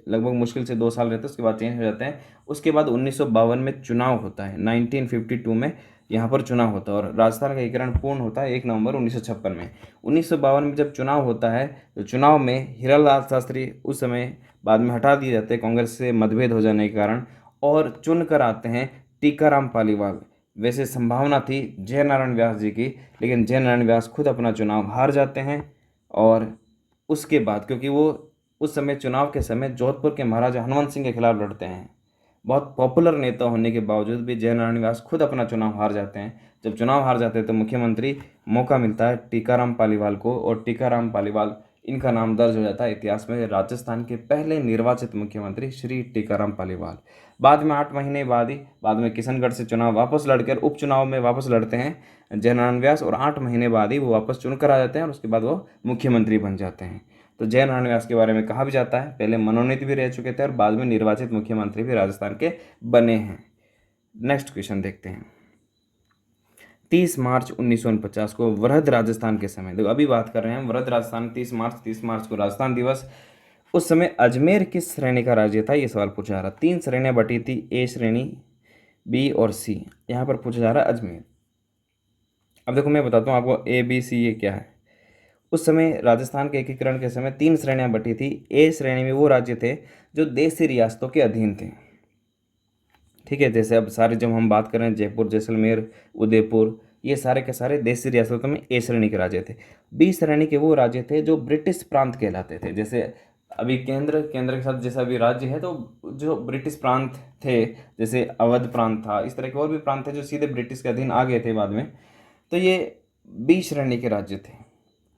Speaker 1: लगभग मुश्किल से 2 साल रहते हैं, उसके बाद चेंज हो जाते हैं। उसके बाद 1952 में चुनाव होता है, 1952 में यहाँ पर चुनाव होता है, और राजस्थान का एकीकरण पूर्ण होता है 1 नवंबर 1956 में। 1952 में जब चुनाव होता है, तो चुनाव में हीरालाल शास्त्री उस समय बाद में हटा दिए जाते हैं कांग्रेस से मतभेद हो जाने के कारण, और चुन कर आते हैं टीकाराम पालीवाल। वैसे संभावना थी जयनारायण व्यास जी की, लेकिन जयनारायण व्यास खुद अपना चुनाव हार जाते हैं। और उसके बाद क्योंकि वो उस समय चुनाव के समय जोधपुर के महाराजा हनुमंत सिंह के खिलाफ लड़ते हैं, बहुत पॉपुलर नेता होने के बावजूद भी जयनारायण व्यास खुद अपना चुनाव हार जाते हैं। जब चुनाव हार जाते हैं तो मुख्यमंत्री मौका मिलता है टीकाराम पालीवाल को, और टीकाराम पालीवाल इनका नाम दर्ज हो जाता है इतिहास में, राजस्थान के पहले निर्वाचित मुख्यमंत्री श्री टीकाराम पालीवाल। बाद में 8 महीने बाद में किशनगढ़ से चुनाव वापस लड़कर उपचुनाव में वापस लड़ते हैं जयनारायण व्यास, और 8 महीने बाद ही वो वापस चुनकर आ जाते हैं, और उसके बाद वो मुख्यमंत्री बन जाते हैं। तो जयनारायण व्यास के बारे में कहा भी जाता है पहले मनोनीत भी रह चुके थे, और बाद में निर्वाचित मुख्यमंत्री भी राजस्थान के बने हैं। नेक्स्ट क्वेश्चन देखते हैं। 30 मार्च 1949 को वृहद राजस्थान के समय, देखो अभी बात कर रहे हैं वृहद राजस्थान, 30 मार्च को राजस्थान दिवस। उस समय अजमेर किस श्रेणी का राज्य था, ये सवाल पूछा जा रहा। 3 श्रेणियां बटी थी, ए श्रेणी, बी और सी। यहाँ पर पूछा जा रहा है अजमेर। अब देखो मैं बताता हूँ आपको ए बी सी ये क्या है। उस समय राजस्थान के एकीकरण के समय 3 श्रेणियां बटी थी। ए श्रेणी में वो राज्य थे जो देशी रियासतों के अधीन थे। ठीक है, जैसे अब सारे जब हम बात करें जयपुर, जैसलमेर, उदयपुर, ये सारे के सारे देशी रियासतों में ए श्रेणी के राज्य थे। बी श्रेणी के वो राज्य थे जो ब्रिटिश प्रांत कहलाते थे। जैसे अभी केंद्र के साथ जैसा अभी राज्य है, तो जो ब्रिटिश प्रांत थे, जैसे अवध प्रांत था, इस तरह के और भी प्रांत थे जो सीधे ब्रिटिश के अधीन आ गए थे बाद में, तो ये बी श्रेणी के राज्य थे।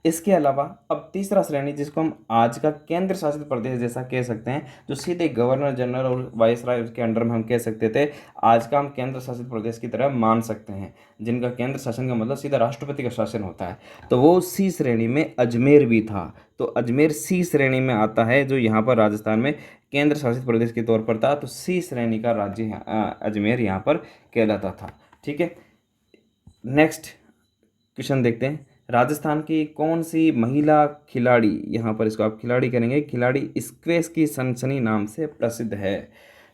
Speaker 1: इसके अलावा अब तीसरा श्रेणी, जिसको हम आज का केंद्र शासित प्रदेश जैसा कह सकते हैं, जो सीधे गवर्नर जनरल और वायसराय के अंडर में हम कह सकते थे, आज का हम केंद्र शासित प्रदेश की तरह मान सकते हैं, जिनका केंद्र शासन का मतलब सीधा राष्ट्रपति का शासन होता है। तो वो सी श्रेणी में अजमेर भी था। तो अजमेर सी श्रेणी में आता है, जो यहाँ पर राजस्थान में केंद्र शासित प्रदेश के तौर पर था। तो सी श्रेणी का राज्य अजमेर यहाँ पर कहलाता था। ठीक है, नेक्स्ट क्वेश्चन देखते हैं। राजस्थान की कौन सी महिला खिलाड़ी, यहाँ पर इसको आप खिलाड़ी करेंगे, खिलाड़ी स्क्वैश की सनसनी नाम से प्रसिद्ध है।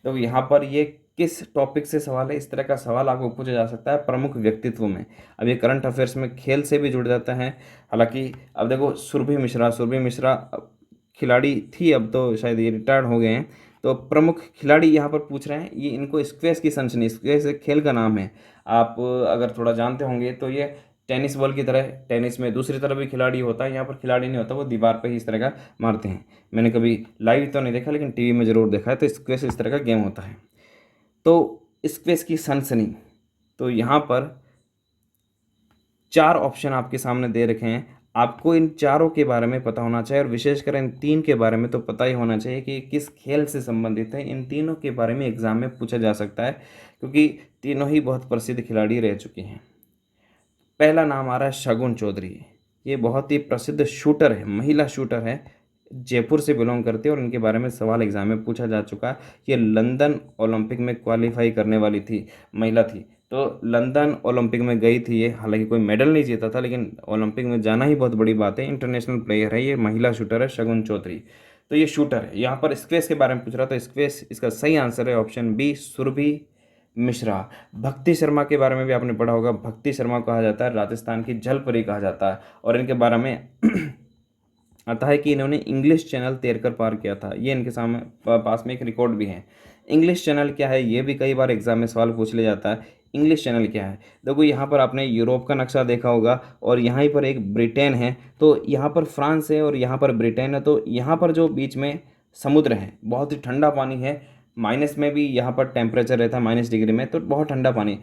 Speaker 1: तो यहाँ पर ये किस टॉपिक से सवाल है, इस तरह का सवाल आपको पूछा जा सकता है प्रमुख व्यक्तित्व में। अब ये करंट अफेयर्स में खेल से भी जुड़ जाता है। हालांकि अब देखो सुरभि मिश्रा खिलाड़ी थी, अब तो शायद ये रिटायर्ड हो गए हैं। तो प्रमुख खिलाड़ी यहाँ पर पूछ रहे हैं, ये इनको स्क्वैश की सनसनी, स्क्वैश एक खेल का नाम है। आप अगर थोड़ा जानते होंगे तो ये टेनिस बॉल की तरह, टेनिस में दूसरी तरफ भी खिलाड़ी होता है, यहाँ पर खिलाड़ी नहीं होता, वो दीवार पे ही इस तरह का मारते हैं। मैंने कभी लाइव तो नहीं देखा, लेकिन टीवी में ज़रूर देखा है। तो स्क्वैश इस तरह का गेम होता है। तो स्क्वैश की सनसनी, तो यहाँ पर 4 ऑप्शन आपके सामने दे रखे हैं। आपको इन चारों के बारे में पता होना चाहिए, और विशेषकर इन 3 के बारे में तो पता ही होना चाहिए कि किस खेल से संबंधित है। इन तीनों के बारे में एग्जाम में पूछा जा सकता है, क्योंकि तीनों ही बहुत प्रसिद्ध खिलाड़ी रह चुके हैं। पहला नाम आ रहा है शगुन चौधरी। ये बहुत ही प्रसिद्ध शूटर है, महिला शूटर है, जयपुर से बिलोंग करती है, और इनके बारे में सवाल एग्जाम में पूछा जा चुका है। ये लंदन ओलंपिक में क्वालिफाई करने वाली थी, महिला थी। तो लंदन ओलंपिक में गई थी ये, हालांकि कोई मेडल नहीं जीता था, लेकिन ओलंपिक में जाना ही बहुत बड़ी बात है। इंटरनेशनल प्लेयर है ये, महिला शूटर है शगुन चौधरी। तो ये शूटर है। यहाँ पर स्क्वेश के बारे में पूछ रहा, तो स्क्वेश इसका सही आंसर है ऑप्शन बी, सुरभि मिश्रा। भक्ति शर्मा के बारे में भी आपने पढ़ा होगा, भक्ति शर्मा को कहा जाता है राजस्थान की जलपरी कहा जाता है, और इनके बारे में आता है कि इन्होंने इंग्लिश चैनल तैरकर पार किया था। ये इनके सामने पास में एक रिकॉर्ड भी है। इंग्लिश चैनल क्या है, ये भी कई बार एग्जाम में सवाल पूछ लिया जाता है। इंग्लिश चैनल क्या है, देखो यहाँ पर आपने यूरोप का नक्शा देखा होगा, और यहाँ पर एक ब्रिटेन है, तो यहाँ पर फ्रांस है और यहाँ पर ब्रिटेन है। तो यहाँ पर जो बीच में समुद्र है, बहुत ही ठंडा पानी है, माइनस में भी यहाँ पर टेम्परेचर रहता है -डिग्री में, तो बहुत ठंडा पानी।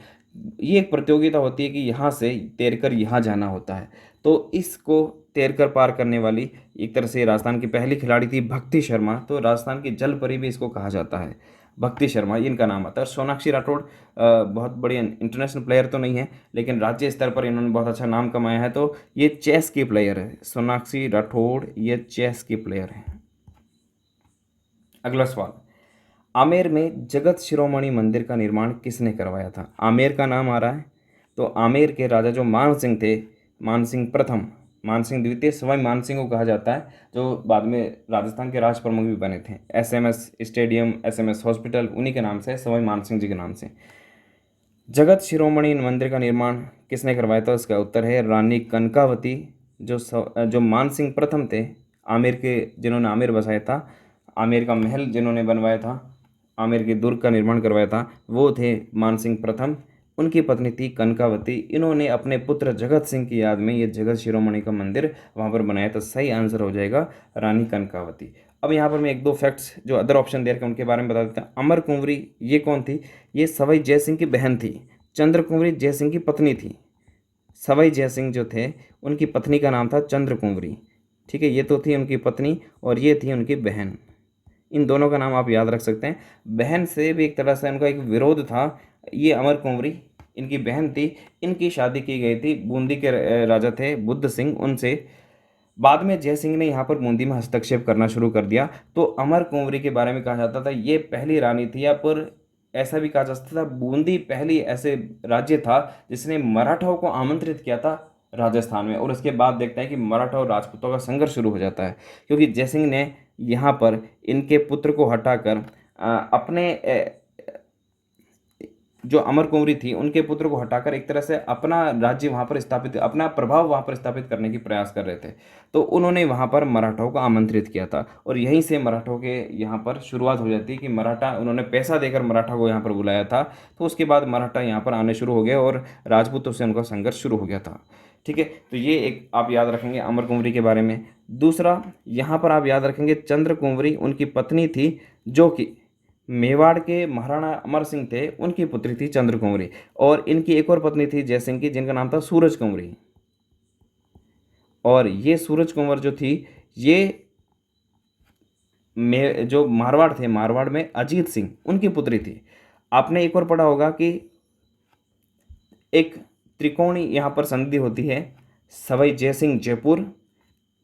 Speaker 1: ये एक प्रतियोगिता होती है कि यहाँ से तैरकर यहाँ जाना होता है, तो इसको तैरकर पार करने वाली एक तरह से राजस्थान की पहली खिलाड़ी थी भक्ति शर्मा। तो राजस्थान की जल परी भी इसको कहा जाता है, भक्ति शर्मा ये इनका नाम आता है। सोनाक्षी राठौड़ बहुत बड़ी इंटरनेशनल प्लेयर तो नहीं है, लेकिन राज्य स्तर पर इन्होंने बहुत अच्छा नाम कमाया है। तो ये चेस की प्लेयर है, सोनाक्षी राठौड़ ये चेस की प्लेयर है। अगला सवाल, आमेर में जगत शिरोमणि मंदिर का निर्माण किसने करवाया था? आमेर का नाम आ रहा है, तो आमेर के राजा जो मान सिंह थे, मान सिंह प्रथम, मान सिंह द्वितीय, सवाई मान सिंह को कहा जाता है, जो बाद में राजस्थान के राज प्रमुख भी बने थे। एसएमएस स्टेडियम, एसएमएस हॉस्पिटल उन्हीं के नाम से, सवाई मान सिंह जी के नाम से। जगत शिरोमणि मंदिर का निर्माण किसने करवाया था? इसका उत्तर है रानी कनकावती। जो मान सिंह प्रथम थे, आमेर के, जिन्होंने आमेर बसाया था, आमेर का महल जिन्होंने बनवाया था, आमेर के दुर्ग का निर्माण करवाया था, वो थे मान सिंह प्रथम। उनकी पत्नी थी कनकावती। इन्होंने अपने पुत्र जगत सिंह की याद में ये जगत शिरोमणि का मंदिर वहाँ पर बनाया था। सही आंसर हो जाएगा रानी कनकावती। अब यहाँ पर मैं एक दो फैक्ट्स जो अदर ऑप्शन दे रखे हैं उनके बारे में बता देता हूँ। अमर कुंवरी ये कौन थी? ये सवाई जय सिंह की बहन थी। चंद्र कुंवरी जय सिंह की पत्नी थी। सवाई जय सिंह जो थे उनकी पत्नी का नाम था चंद्र कुंवरी। ठीक है, ये तो थी उनकी पत्नी और ये थी उनकी बहन। इन दोनों का नाम आप याद रख सकते हैं। बहन से भी एक तरह से उनका एक विरोध था। ये अमर कुंवरी इनकी बहन थी, इनकी शादी की गई थी बूंदी के राजा थे बुद्ध सिंह, उनसे। बाद में जय सिंह ने यहाँ पर बूंदी में हस्तक्षेप करना शुरू कर दिया। तो अमर कुंवरी के बारे में कहा जाता था ये पहली रानी थी, या पर ऐसा भी कहा जाता था बूंदी पहली ऐसे राज्य था जिसने मराठाओं को आमंत्रित किया था राजस्थान में। और उसके बाद देखते हैं कि मराठा और राजपूतों का संघर्ष शुरू हो जाता है, क्योंकि जय सिंह ने यहाँ पर इनके पुत्र को हटाकर अपने जो अमर कुंवरी थी उनके पुत्र को हटाकर एक तरह से अपना राज्य वहाँ पर स्थापित, अपना प्रभाव वहाँ पर स्थापित करने की प्रयास कर रहे थे। तो उन्होंने वहाँ पर मराठाओं को आमंत्रित किया था, और यहीं से मराठों के यहाँ पर शुरुआत हो जाती है कि मराठा, उन्होंने पैसा देकर मराठा को यहाँ पर बुलाया था। तो उसके बाद मराठा यहाँ पर आने शुरू हो गए और राजपूतों से उनका संघर्ष शुरू हो गया था। ठीक है, तो ये एक आप याद रखेंगे अमर कुंवरी के बारे में। दूसरा यहाँ पर आप याद रखेंगे चंद्र कुंवरी उनकी पत्नी थी, जो कि मेवाड़ के महाराणा अमर सिंह थे, उनकी पुत्री थी चंद्र कुंवरी। और इनकी एक और पत्नी थी जय सिंह की, जिनका नाम था सूरज कुंवरी। और ये सूरज कुंवर जो थी ये में जो मारवाड़ थे, मारवाड़ में अजीत सिंह उनकी पुत्री थी। आपने एक और पढ़ा होगा कि एक त्रिकोणी यहाँ पर संधि होती है, सवाई जय सिंह जयपुर,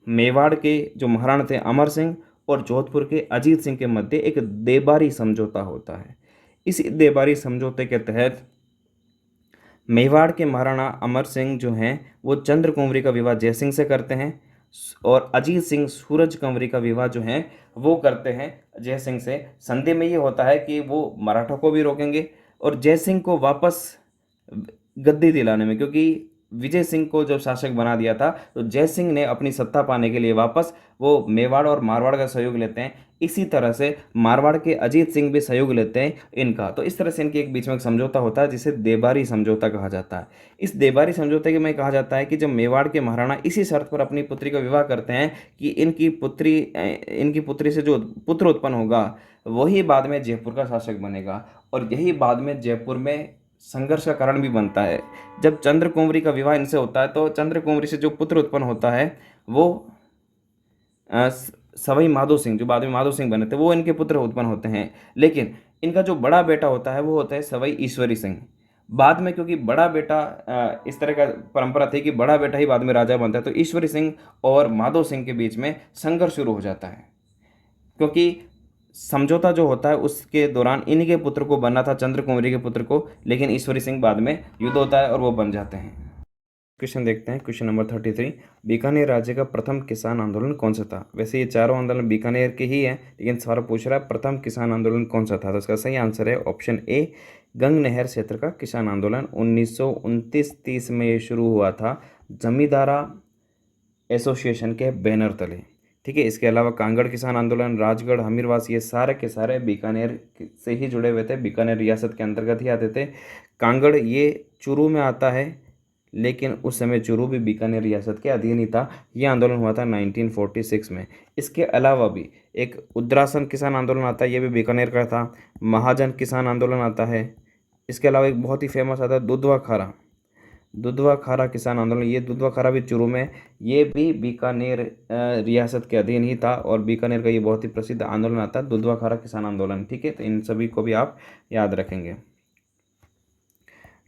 Speaker 1: मेवाड़ के जो महाराणा थे अमर सिंह और जोधपुर के अजीत सिंह के मध्य एक देबारी समझौता होता है। इस देबारी समझौते के तहत मेवाड़ के महाराणा अमर सिंह जो हैं वो चंद्र कुंवरी का विवाह जय सिंह से करते हैं, और अजीत सिंह सूरज कुंवरी का विवाह जो है वो करते हैं जय सिंह से। संधि में ये होता है कि वो मराठा को भी रोकेंगे और जय सिंह को वापस गद्दी दिलाने में, क्योंकि विजय सिंह को जब शासक बना दिया था तो जय सिंह ने अपनी सत्ता पाने के लिए वापस वो मेवाड़ और मारवाड़ का सहयोग लेते हैं। इसी तरह से मारवाड़ के अजीत सिंह भी सहयोग लेते हैं इनका। तो इस तरह से इनके एक बीच में एक समझौता होता है जिसे देबारी समझौता कहा जाता है। इस देबारी समझौते के में कहा जाता है कि जब मेवाड़ के महाराणा इसी शर्त पर अपनी पुत्री का विवाह करते हैं कि इनकी पुत्री से जो पुत्र उत्पन्न होगा वही बाद में जयपुर का शासक बनेगा, और यही बाद में जयपुर में संघर्ष का कारण भी बनता है। जब चंद्र कुंवरी का विवाह इनसे होता है तो चंद्र कुंवरी से जो पुत्र उत्पन्न होता है वो सवाई माधो सिंह, जो बाद में माधो सिंह बने थे, वो इनके पुत्र उत्पन्न होते हैं। लेकिन इनका जो बड़ा बेटा होता है वो होता है सवाई ईश्वरी सिंह। बाद में क्योंकि बड़ा बेटा इस तरह का परंपरा थी कि बड़ा बेटा ही बाद में राजा बनता है, तो ईश्वरी सिंह और माधो सिंह के बीच में संघर्ष शुरू हो जाता है, क्योंकि समझौता जो होता है उसके दौरान इन्हीं के पुत्र को बनना था, चंद्र कुंवरी के पुत्र को, लेकिन ईश्वरी सिंह बाद में युद्ध होता है और वो बन जाते हैं। क्वेश्चन देखते हैं, क्वेश्चन नंबर 33। बीकानेर राज्य का प्रथम किसान आंदोलन कौन सा था? वैसे ये चारों आंदोलन बीकानेर के ही हैं, लेकिन सवाल पूछ रहा है प्रथम किसान आंदोलन कौन सा था। तो इसका सही आंसर है ऑप्शन ए, गंग नहर क्षेत्र का किसान आंदोलन। 1929-30 में ये शुरू हुआ था जमींदारा एसोसिएशन के बैनर तले। ठीक है, इसके अलावा कांगड़ किसान आंदोलन, राजगढ़, हमीरवास, ये सारे के सारे बीकानेर से ही जुड़े हुए थे, बीकानेर रियासत के अंतर्गत ही आते थे। कांगड़ ये चूरू में आता है, लेकिन उस समय चूरू भी बीकानेर रियासत के अधीन ही था। यह आंदोलन हुआ था 1946 में। इसके अलावा भी एक उद्रासन किसान आंदोलन आता है, ये भी बीकानेर का था। महाजन किसान आंदोलन आता है। इसके अलावा एक बहुत ही फेमस आता है दुधवा खारा, दुधवा खारा किसान आंदोलन। ये दुधवा खारा भी चूरू में, ये भी बीकानेर रियासत के अधीन ही था, और बीकानेर का ये बहुत ही प्रसिद्ध आंदोलन आता है दुधवा खारा किसान आंदोलन। ठीक है, तो इन सभी को भी आप याद रखेंगे।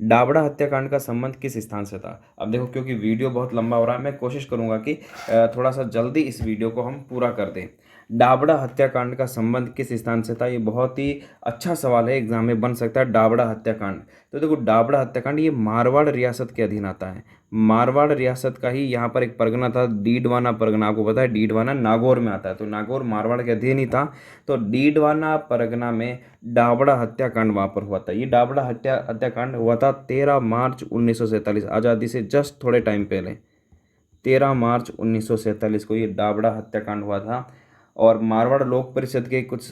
Speaker 1: डाबड़ा हत्याकांड का संबंध किस स्थान से था? अब देखो, क्योंकि वीडियो बहुत लंबा हो रहा है, मैं कोशिश करूंगा कि थोड़ा सा जल्दी इस वीडियो को हम पूरा कर दें। डाबड़ा हत्याकांड का संबंध किस स्थान से था? ये बहुत ही अच्छा सवाल है, एग्जाम में बन सकता है। डाबड़ा हत्याकांड, तो देखो डाबड़ा हत्याकांड ये मारवाड़ रियासत के अधीन आता है। मारवाड़ रियासत का ही यहाँ पर एक परगना था, डीडवाना परगना। आपको पता है डीडवाना नागौर में आता है, तो नागौर मारवाड़ के अधीन ही था। तो डीडवाना परगना में डाबड़ा हत्याकांड वहाँ पर हुआ था। ये डाबड़ा हत्याकांड हुआ था 13 मार्च 1947, आज़ादी से जस्ट थोड़े टाइम पहले। 13 मार्च 1947 को ये डाबड़ा हत्याकांड हुआ था। और मारवाड़ लोक परिषद के कुछ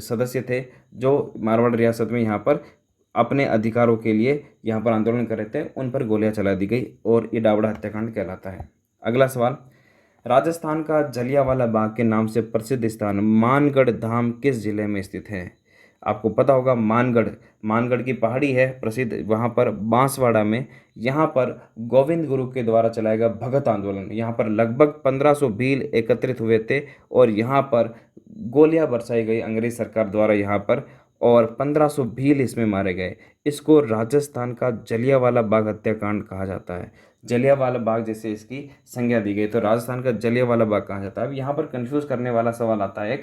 Speaker 1: सदस्य थे जो मारवाड़ रियासत में यहाँ पर अपने अधिकारों के लिए यहाँ पर आंदोलन कर रहे थे, उन पर गोलियां चला दी गई, और ये डाबड़ा हत्याकांड कहलाता है। अगला सवाल, राजस्थान का जलियांवाला बाग के नाम से प्रसिद्ध स्थान मानगढ़ धाम किस जिले में स्थित है? आपको पता होगा मानगढ़, मानगढ़ की पहाड़ी है प्रसिद्ध, वहाँ पर बांसवाड़ा में। यहाँ पर गोविंद गुरु के द्वारा चलाया गया भगत आंदोलन, यहाँ पर लगभग 1500 भील एकत्रित हुए थे, और यहाँ पर गोलियां बरसाई गई अंग्रेज सरकार द्वारा यहाँ पर, और 1500 भील इसमें मारे गए। इसको राजस्थान का जलियांवाला बाग हत्याकांड कहा जाता है। जलियांवाला बाग जैसे इसकी संज्ञा दी गई, तो राजस्थान का जलियांवाला बाग कहा जाता है। अब यहाँ पर कंफ्यूज करने वाला सवाल आता है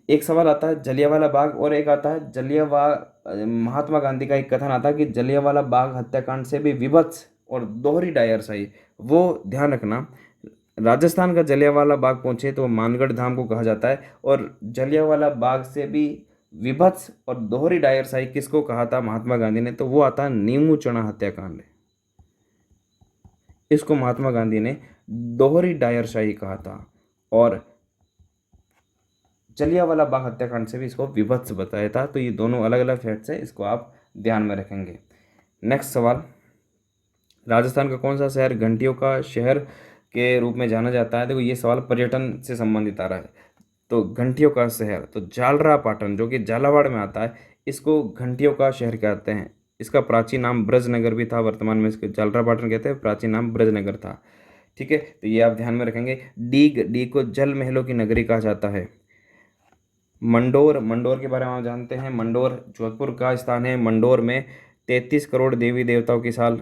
Speaker 1: एक सवाल आता है जलियांवाला बाग, और एक आता है महात्मा गांधी का एक कथन आता है कि जलियांवाला बाग हत्याकांड से भी विभत्स और दोहरी डायरसाई। वो ध्यान रखना, राजस्थान का जलियांवाला बाग पहुंचे तो मानगढ़ धाम को कहा जाता है, और जलियांवाला बाग से भी विभत्स और दोहरी डायरसाई किसको कहा था महात्मा गांधी ने? तो वो आता है नीमू चना हत्याकांड। इसको महात्मा गांधी ने दोहरी डायरशाही कहा था, और जलियांवाला बाग हत्याकांड से भी इसको विभत्स बताया था। तो ये दोनों अलग अलग फैक्ट्स है, इसको आप ध्यान में रखेंगे। नेक्स्ट सवाल, राजस्थान का कौन सा शहर घंटियों का शहर के रूप में जाना जाता है? देखो ये सवाल पर्यटन से संबंधित आ रहा है। तो घंटियों का शहर, तो जालरा पाटन जो कि झालावाड़ में आता है, इसको घंटियों का शहर कहते हैं। इसका प्राचीन नाम ब्रजनगर भी था, वर्तमान में इसको जालरा पाटन कहते हैं, प्राचीन नाम ब्रजनगर था। ठीक है, तो ये आप ध्यान में रखेंगे। डीग को जल महलों की नगरी कहा जाता है। मंडोर, मंडोर के बारे में आप जानते हैं, मंडोर जोधपुर का स्थान है। मंडोर में 33 करोड़ देवी देवताओं की साल,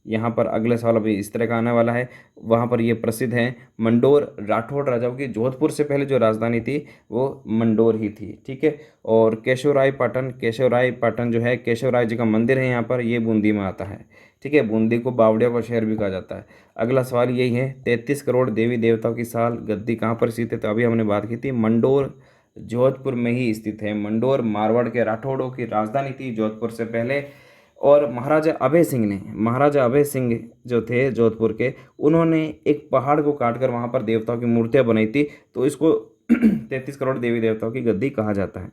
Speaker 1: यहाँ पर अगले साल अभी इस तरह का आने वाला है, वहाँ पर ये प्रसिद्ध है। मंडोर राठौड़ राजाओं की, जोधपुर से पहले जो राजधानी थी वो मंडोर ही थी। ठीक है, और केशवराय पाटन, केशवराय पाटन जो है केशवराय जी का मंदिर है यहाँ पर, ये बूंदी में आता है। ठीक है, बूंदी को बावड़िया का शहर भी कहा जाता है। अगला सवाल यही है, 33 करोड़ देवी देवताओं की साल गद्दी कहाँ पर स्थित है? तो अभी हमने बात की थी मंडोर जोधपुर में ही स्थित है। मंडोर मारवाड़ के राठौड़ों की राजधानी थी जोधपुर से पहले, और महाराजा अभय सिंह जो थे जोधपुर के, उन्होंने एक पहाड़ को काटकर वहाँ पर देवताओं की मूर्तियाँ बनाई थी, तो इसको 33 करोड़ देवी देवताओं की गद्दी कहा जाता है।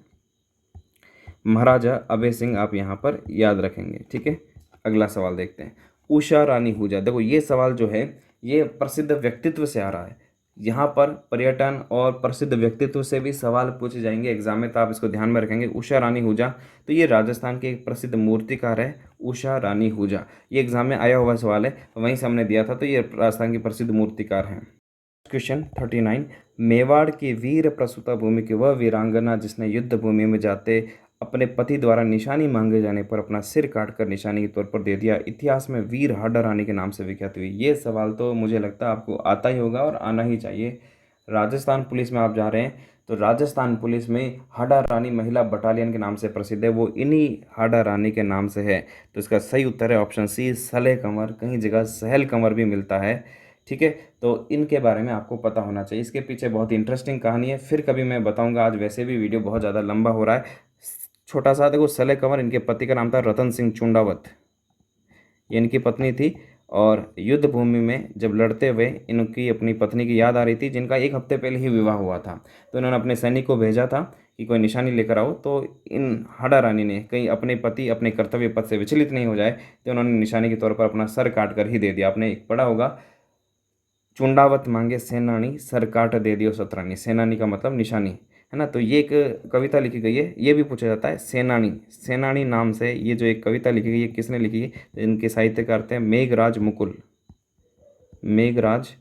Speaker 1: महाराजा अभय सिंह आप यहाँ पर याद रखेंगे। ठीक है, अगला सवाल देखते हैं, उषा रानी हुजा। देखो ये सवाल जो है ये प्रसिद्ध व्यक्तित्व से आ रहा है। यहाँ पर पर्यटन और प्रसिद्ध व्यक्तित्व से भी सवाल पूछे जाएंगे एग्जाम में, तो आप इसको ध्यान में रखेंगे। उषा रानी हुजा, तो ये राजस्थान के एक प्रसिद्ध मूर्तिकार है उषा रानी हुजा। ये एग्जाम में आया हुआ सवाल है, वहीं से हमने दिया था, तो ये राजस्थान की प्रसिद्ध मूर्तिकार हैं। क्वेश्चन 39, मेवाड़ की वीर प्रसूता भूमि की वह वीरांगना जिसने युद्ध भूमि में जाते अपने पति द्वारा निशानी मांगे जाने पर अपना सिर काटकर निशानी के तौर पर दे दिया, इतिहास में वीर हाडा रानी के नाम से विख्यात हुई। ये सवाल तो मुझे लगता है आपको आता ही होगा और आना ही चाहिए। राजस्थान पुलिस में आप जा रहे हैं तो राजस्थान पुलिस में हाडा रानी महिला बटालियन के नाम से प्रसिद्ध है, वो इन्हीं हाडा रानी के नाम से है। तो इसका सही उत्तर है ऑप्शन सी, सले कंवर। कहीं जगह सहल कंवर भी मिलता है। ठीक है, तो इनके बारे में आपको पता होना चाहिए। इसके पीछे बहुत इंटरेस्टिंग कहानी है, फिर कभी मैं बताऊंगा। आज वैसे भी वीडियो बहुत ज़्यादा लंबा हो रहा है। छोटा सा देखो, सले कंवर, इनके पति का नाम था रतन सिंह चुंडावत, ये इनकी पत्नी थी। और युद्ध भूमि में जब लड़ते हुए इनकी अपनी पत्नी की याद आ रही थी, जिनका एक हफ्ते पहले ही विवाह हुआ था, तो इन्होंने अपने सैनिक को भेजा था कि कोई निशानी लेकर आओ। तो इन हाडा रानी ने कहीं अपने पति अपने कर्तव्य पथ से विचलित नहीं हो जाए, तो उन्होंने निशानी के तौर पर अपना सर काट कर ही दे दिया। आपने एक पढ़ा होगा, चुंडावत मांगे सेनानी, सर काट दे दियो सतरानी। सेनानी का मतलब निशानी, है ना। तो ये एक कविता लिखी गई है, ये भी पूछा जाता है। सेनानी, सेनानी नाम से ये जो एक कविता लिखी गई है, किसने लिखी है? तो इनके साहित्यकार थे मेघराज मुकुल, मेघराज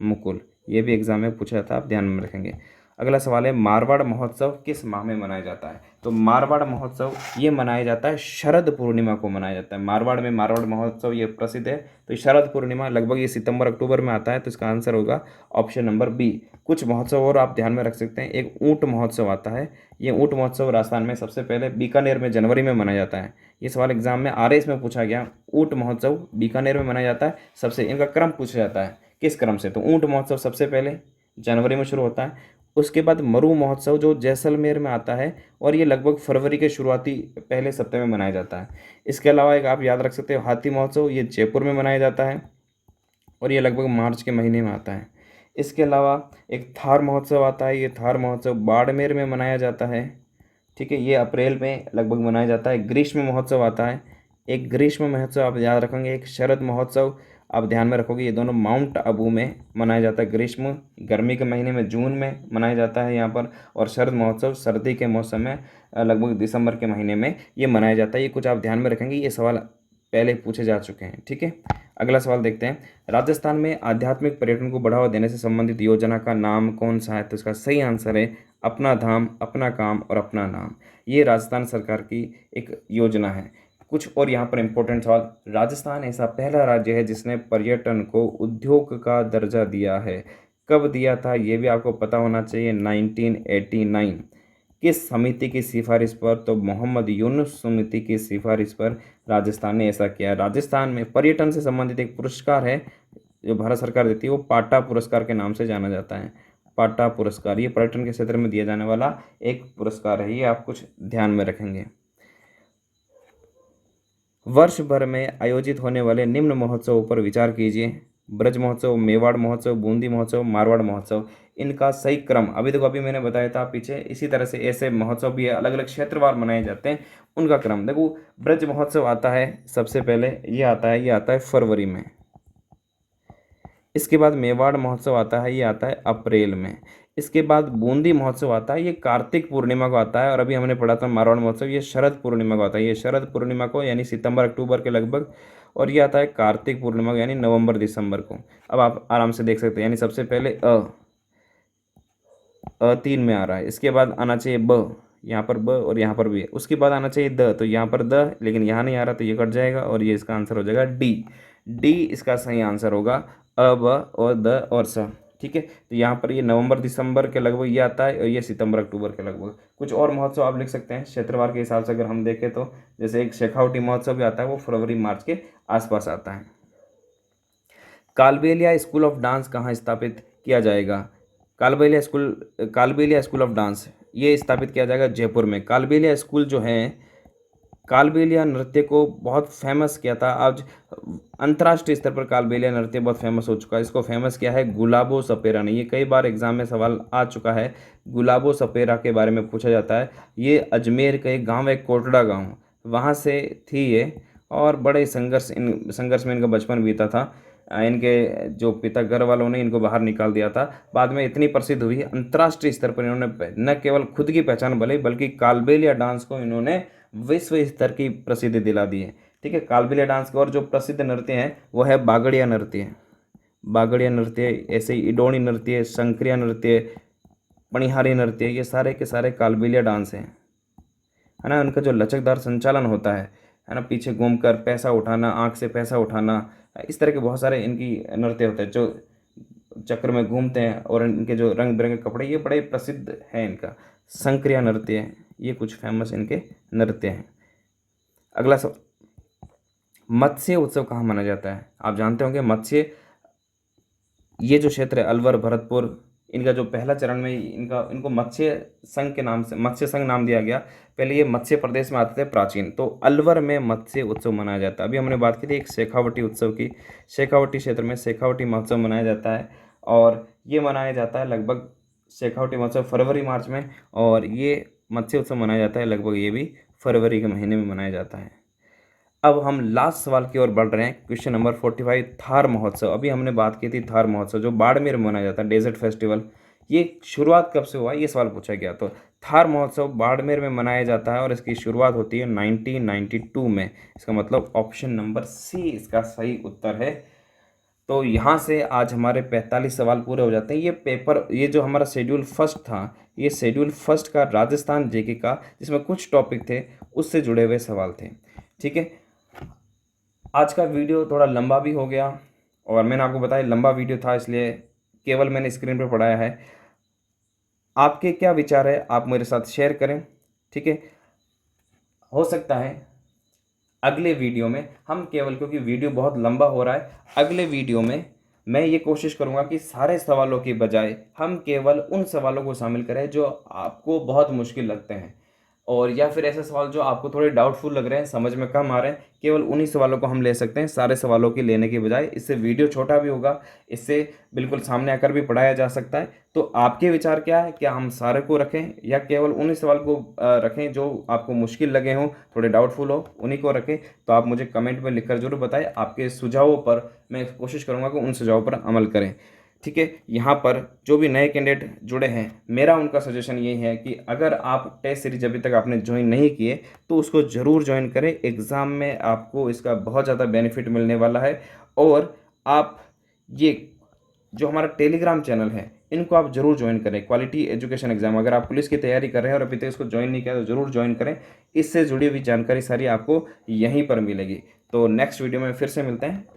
Speaker 1: मुकुल। ये भी एग्जाम में पूछा जाता है, आप ध्यान में रखेंगे। अगला सवाल है, मारवाड़ महोत्सव किस माह में मनाया जाता है? तो मारवाड़ महोत्सव ये मनाया जाता है शरद पूर्णिमा को मनाया जाता है। मारवाड़ में मारवाड़ महोत्सव ये प्रसिद्ध है। तो शरद पूर्णिमा लगभग ये सितंबर अक्टूबर में आता है। तो इसका आंसर होगा ऑप्शन नंबर बी। कुछ महोत्सव और आप ध्यान में रख सकते हैं। एक ऊंट महोत्सव आता है। ये ऊंट महोत्सव राजस्थान में सबसे पहले बीकानेर में जनवरी में मनाया जाता है। ये सवाल एग्जाम में आरएएस में पूछा गया। ऊंट महोत्सव बीकानेर में मनाया जाता है। सबसे इनका क्रम पूछा जाता है, किस क्रम से? तो ऊंट महोत्सव सबसे पहले जनवरी में शुरू होता है। उसके बाद मरु महोत्सव जो जैसलमेर में आता है, और ये लगभग फरवरी के शुरुआती पहले सप्ताह में मनाया जाता है। इसके अलावा एक आप याद रख सकते हो, हाथी महोत्सव, ये जयपुर में मनाया जाता है और ये लगभग मार्च के महीने में आता है। इसके अलावा एक थार महोत्सव आता है। ये थार महोत्सव बाड़मेर में मनाया जाता है। ठीक है, ये अप्रैल में लगभग मनाया जाता है। ग्रीष्म महोत्सव आता है। एक ग्रीष्म महोत्सव आप याद रखेंगे। एक शरद महोत्सव आप ध्यान में रखोगे। ये दोनों माउंट आबू में मनाया जाता है। ग्रीष्म गर्मी के महीने में जून में मनाया जाता है यहाँ पर, और शरद महोत्सव सर्दी के मौसम में लगभग दिसंबर के महीने में ये मनाया जाता है। ये कुछ आप ध्यान में रखेंगे, ये सवाल पहले पूछे जा चुके हैं। ठीक है, अगला सवाल देखते हैं। राजस्थान में आध्यात्मिक पर्यटन को बढ़ावा देने से संबंधित योजना का नाम कौन सा है? तो इसका सही आंसर है अपना धाम, अपना काम और अपना नाम। ये राजस्थान सरकार की एक योजना है। कुछ और यहाँ पर इम्पोर्टेंट सवाल। राजस्थान ऐसा पहला राज्य है जिसने पर्यटन को उद्योग का दर्जा दिया है। कब दिया था ये भी आपको पता होना चाहिए, 1989। किस समिति की सिफारिश पर? तो मोहम्मद यूनुस समिति की सिफारिश पर राजस्थान ने ऐसा किया। राजस्थान में पर्यटन से संबंधित एक पुरस्कार है जो भारत सरकार देती है, वो पाटा पुरस्कार के नाम से जाना जाता है। पाटा पुरस्कार, ये पर्यटन के क्षेत्र में दिया जाने वाला एक पुरस्कार है। ये आप कुछ ध्यान में रखेंगे। वर्ष भर में आयोजित होने वाले निम्न महोत्सवों पर विचार कीजिए। ब्रज महोत्सव, मेवाड़ महोत्सव, बूंदी महोत्सव, मारवाड़ महोत्सव। इनका सही क्रम अभी देखो, अभी मैंने बताया था पीछे, इसी तरह से ऐसे महोत्सव भी अलग अलग क्षेत्रवार मनाए जाते हैं, उनका क्रम देखो। ब्रज महोत्सव आता है सबसे पहले, ये आता है फरवरी में। इसके बाद मेवाड़ महोत्सव आता है, ये आता है अप्रैल में। इसके बाद बूंदी महोत्सव आता है, ये कार्तिक पूर्णिमा को आता है। और अभी हमने पढ़ा था मारवाड़ महोत्सव, ये शरद पूर्णिमा को आता है। ये शरद पूर्णिमा को यानी सितंबर अक्टूबर के लगभग। और ये आता है कार्तिक पूर्णिमा को यानी नवंबर दिसंबर को। अब आप आराम से देख सकते हैं, यानी सबसे पहले अ 3 में आ रहा है। इसके बाद आना चाहिए ब, यहाँ पर ब और यहाँ पर भी है। उसके बाद आना चाहिए द, तो यहाँ पर द, लेकिन यहाँ नहीं आ रहा, तो ये कट जाएगा और ये इसका आंसर हो जाएगा डी। डी इसका सही आंसर होगा, अ ब और द और स। ठीक है, तो यहाँ पर ये नवंबर दिसंबर के लगभग ये आता है, और ये सितंबर अक्टूबर के लगभग। कुछ और महोत्सव आप लिख सकते हैं क्षेत्रवार के हिसाब से अगर हम देखें तो, जैसे एक शेखावटी महोत्सव भी आता है, वो फरवरी मार्च के आसपास आता है। कालबेलिया स्कूल ऑफ डांस कहाँ स्थापित किया जाएगा? कालबेलिया स्कूल ऑफ डांस ये स्थापित किया जाएगा जयपुर में। कालबेलिया स्कूल जो है, कालबेलिया नृत्य को बहुत फेमस किया था। आज अंतर्राष्ट्रीय स्तर पर कालबेलिया नृत्य बहुत फेमस हो चुका है। इसको फेमस किया है गुलाबो सपेरा ने। ये कई बार एग्जाम में सवाल आ चुका है, गुलाबो सपेरा के बारे में पूछा जाता है। ये अजमेर का एक गांव है, कोटड़ा गांव, वहाँ से थी ये। और बड़े संघर्ष में इनका बचपन बीता था। इनके जो पिता घर वालों ने इनको बाहर निकाल दिया था। बाद में इतनी प्रसिद्ध हुई अंतर्राष्ट्रीय स्तर पर, इन्होंने न केवल खुद की पहचान भले, बल्कि कालबेलिया डांस को इन्होंने विश्व स्तर की प्रसिद्धि दिला दी है। ठीक है, कालबेलिया डांस के और जो प्रसिद्ध नृत्य हैं वो है बागड़िया नृत्य। बागड़िया नृत्य, ऐसे ही इडोणी नृत्य, शंकरिया नृत्य, पणिहारी नृत्य, ये सारे के सारे कालबेलिया डांस हैं, है ना। उनका जो लचकदार संचालन होता है ना, पीछे घूमकर पैसा उठाना, आंख से पैसा उठाना, इस तरह के बहुत सारे इनकी नृत्य होते हैं जो चक्र में घूमते हैं और इनके जो रंग बिरंगे कपड़े, ये बड़े प्रसिद्ध है इनका। संक्रिया नृत्य है, ये कुछ फेमस इनके नृत्य हैं। अगला सवाल, मत्स्य उत्सव कहाँ मनाया जाता है? आप जानते होंगे मत्स्य, ये जो क्षेत्र है अलवर भरतपुर, इनका जो पहला चरण में इनको मत्स्य संघ के नाम से मत्स्य संघ नाम दिया गया। पहले ये मत्स्य प्रदेश में आते थे प्राचीन, तो अलवर में मत्स्य उत्सव मनाया जाता है। अभी हमने बात की थी एक शेखावटी उत्सव की, शेखावटी क्षेत्र में शेखावटी महोत्सव मनाया जाता है और ये मनाया जाता है लगभग, शेखावटी महोत्सव फरवरी मार्च में, और ये मत्स्य उत्सव मनाया जाता है लगभग ये भी फरवरी के महीने में मनाया जाता है। अब हम लास्ट सवाल की ओर बढ़ रहे हैं, क्वेश्चन नंबर 45, थार महोत्सव। अभी हमने बात की थी थार महोत्सव जो बाड़मेर में मनाया जाता है, डेजर्ट फेस्टिवल। ये शुरुआत कब से हुआ, ये सवाल पूछा गया। तो थार महोत्सव बाड़मेर में मनाया जाता है और इसकी शुरुआत होती है 1992 में। इसका मतलब ऑप्शन नंबर सी इसका सही उत्तर है। तो यहाँ से आज हमारे 45 सवाल पूरे हो जाते हैं। ये जो हमारा शेड्यूल फर्स्ट था, ये शेड्यूल फर्स्ट का राजस्थान जीके का, जिसमें कुछ टॉपिक थे उससे जुड़े हुए सवाल थे। ठीक है, आज का वीडियो थोड़ा लंबा भी हो गया और मैंने आपको बताया लंबा वीडियो था, इसलिए केवल मैंने स्क्रीन पर पढ़ाया है। आपके क्या विचार है आप मेरे साथ शेयर करें। ठीक है, हो सकता है अगले वीडियो में हम केवल, क्योंकि वीडियो बहुत लंबा हो रहा है, अगले वीडियो में मैं ये कोशिश करूंगा कि सारे सवालों के बजाय हम केवल उन सवालों को शामिल करें जो आपको बहुत मुश्किल लगते हैं, और या फिर ऐसे सवाल जो आपको थोड़े डाउटफुल लग रहे हैं, समझ में कम आ रहे हैं, केवल उन्हीं सवालों को हम ले सकते हैं सारे सवालों के लेने के बजाय। इससे वीडियो छोटा भी होगा, इससे बिल्कुल सामने आकर भी पढ़ाया जा सकता है। तो आपके विचार क्या है, क्या हम सारे को रखें या केवल उन्हीं सवाल को रखें जो आपको मुश्किल लगे हों, थोड़े डाउटफुल हो, उन्हीं को रखें? तो आप मुझे कमेंट में लिखकर जरूर बताएं। आपके सुझावों पर मैं कोशिश करूँगा कि उन सुझावों पर अमल करें। ठीक है, यहाँ पर जो भी नए कैंडिडेट जुड़े हैं, मेरा उनका सजेशन यही है कि अगर आप टेस्ट सीरीज अभी तक आपने ज्वाइन नहीं किए तो उसको ज़रूर ज्वाइन करें। एग्ज़ाम में आपको इसका बहुत ज़्यादा बेनिफिट मिलने वाला है। और आप ये जो हमारा टेलीग्राम चैनल है, इनको आप जरूर ज्वाइन करें। क्वालिटी एजुकेशन एग्जाम, अगर आप पुलिस की तैयारी कर रहे हैं और अभी तक इसको ज्वाइन नहीं किया तो जरूर ज्वाइन करें। इससे जुड़ी हुई जानकारी सारी आपको यहीं पर मिलेगी। तो नेक्स्ट वीडियो में फिर से मिलते हैं।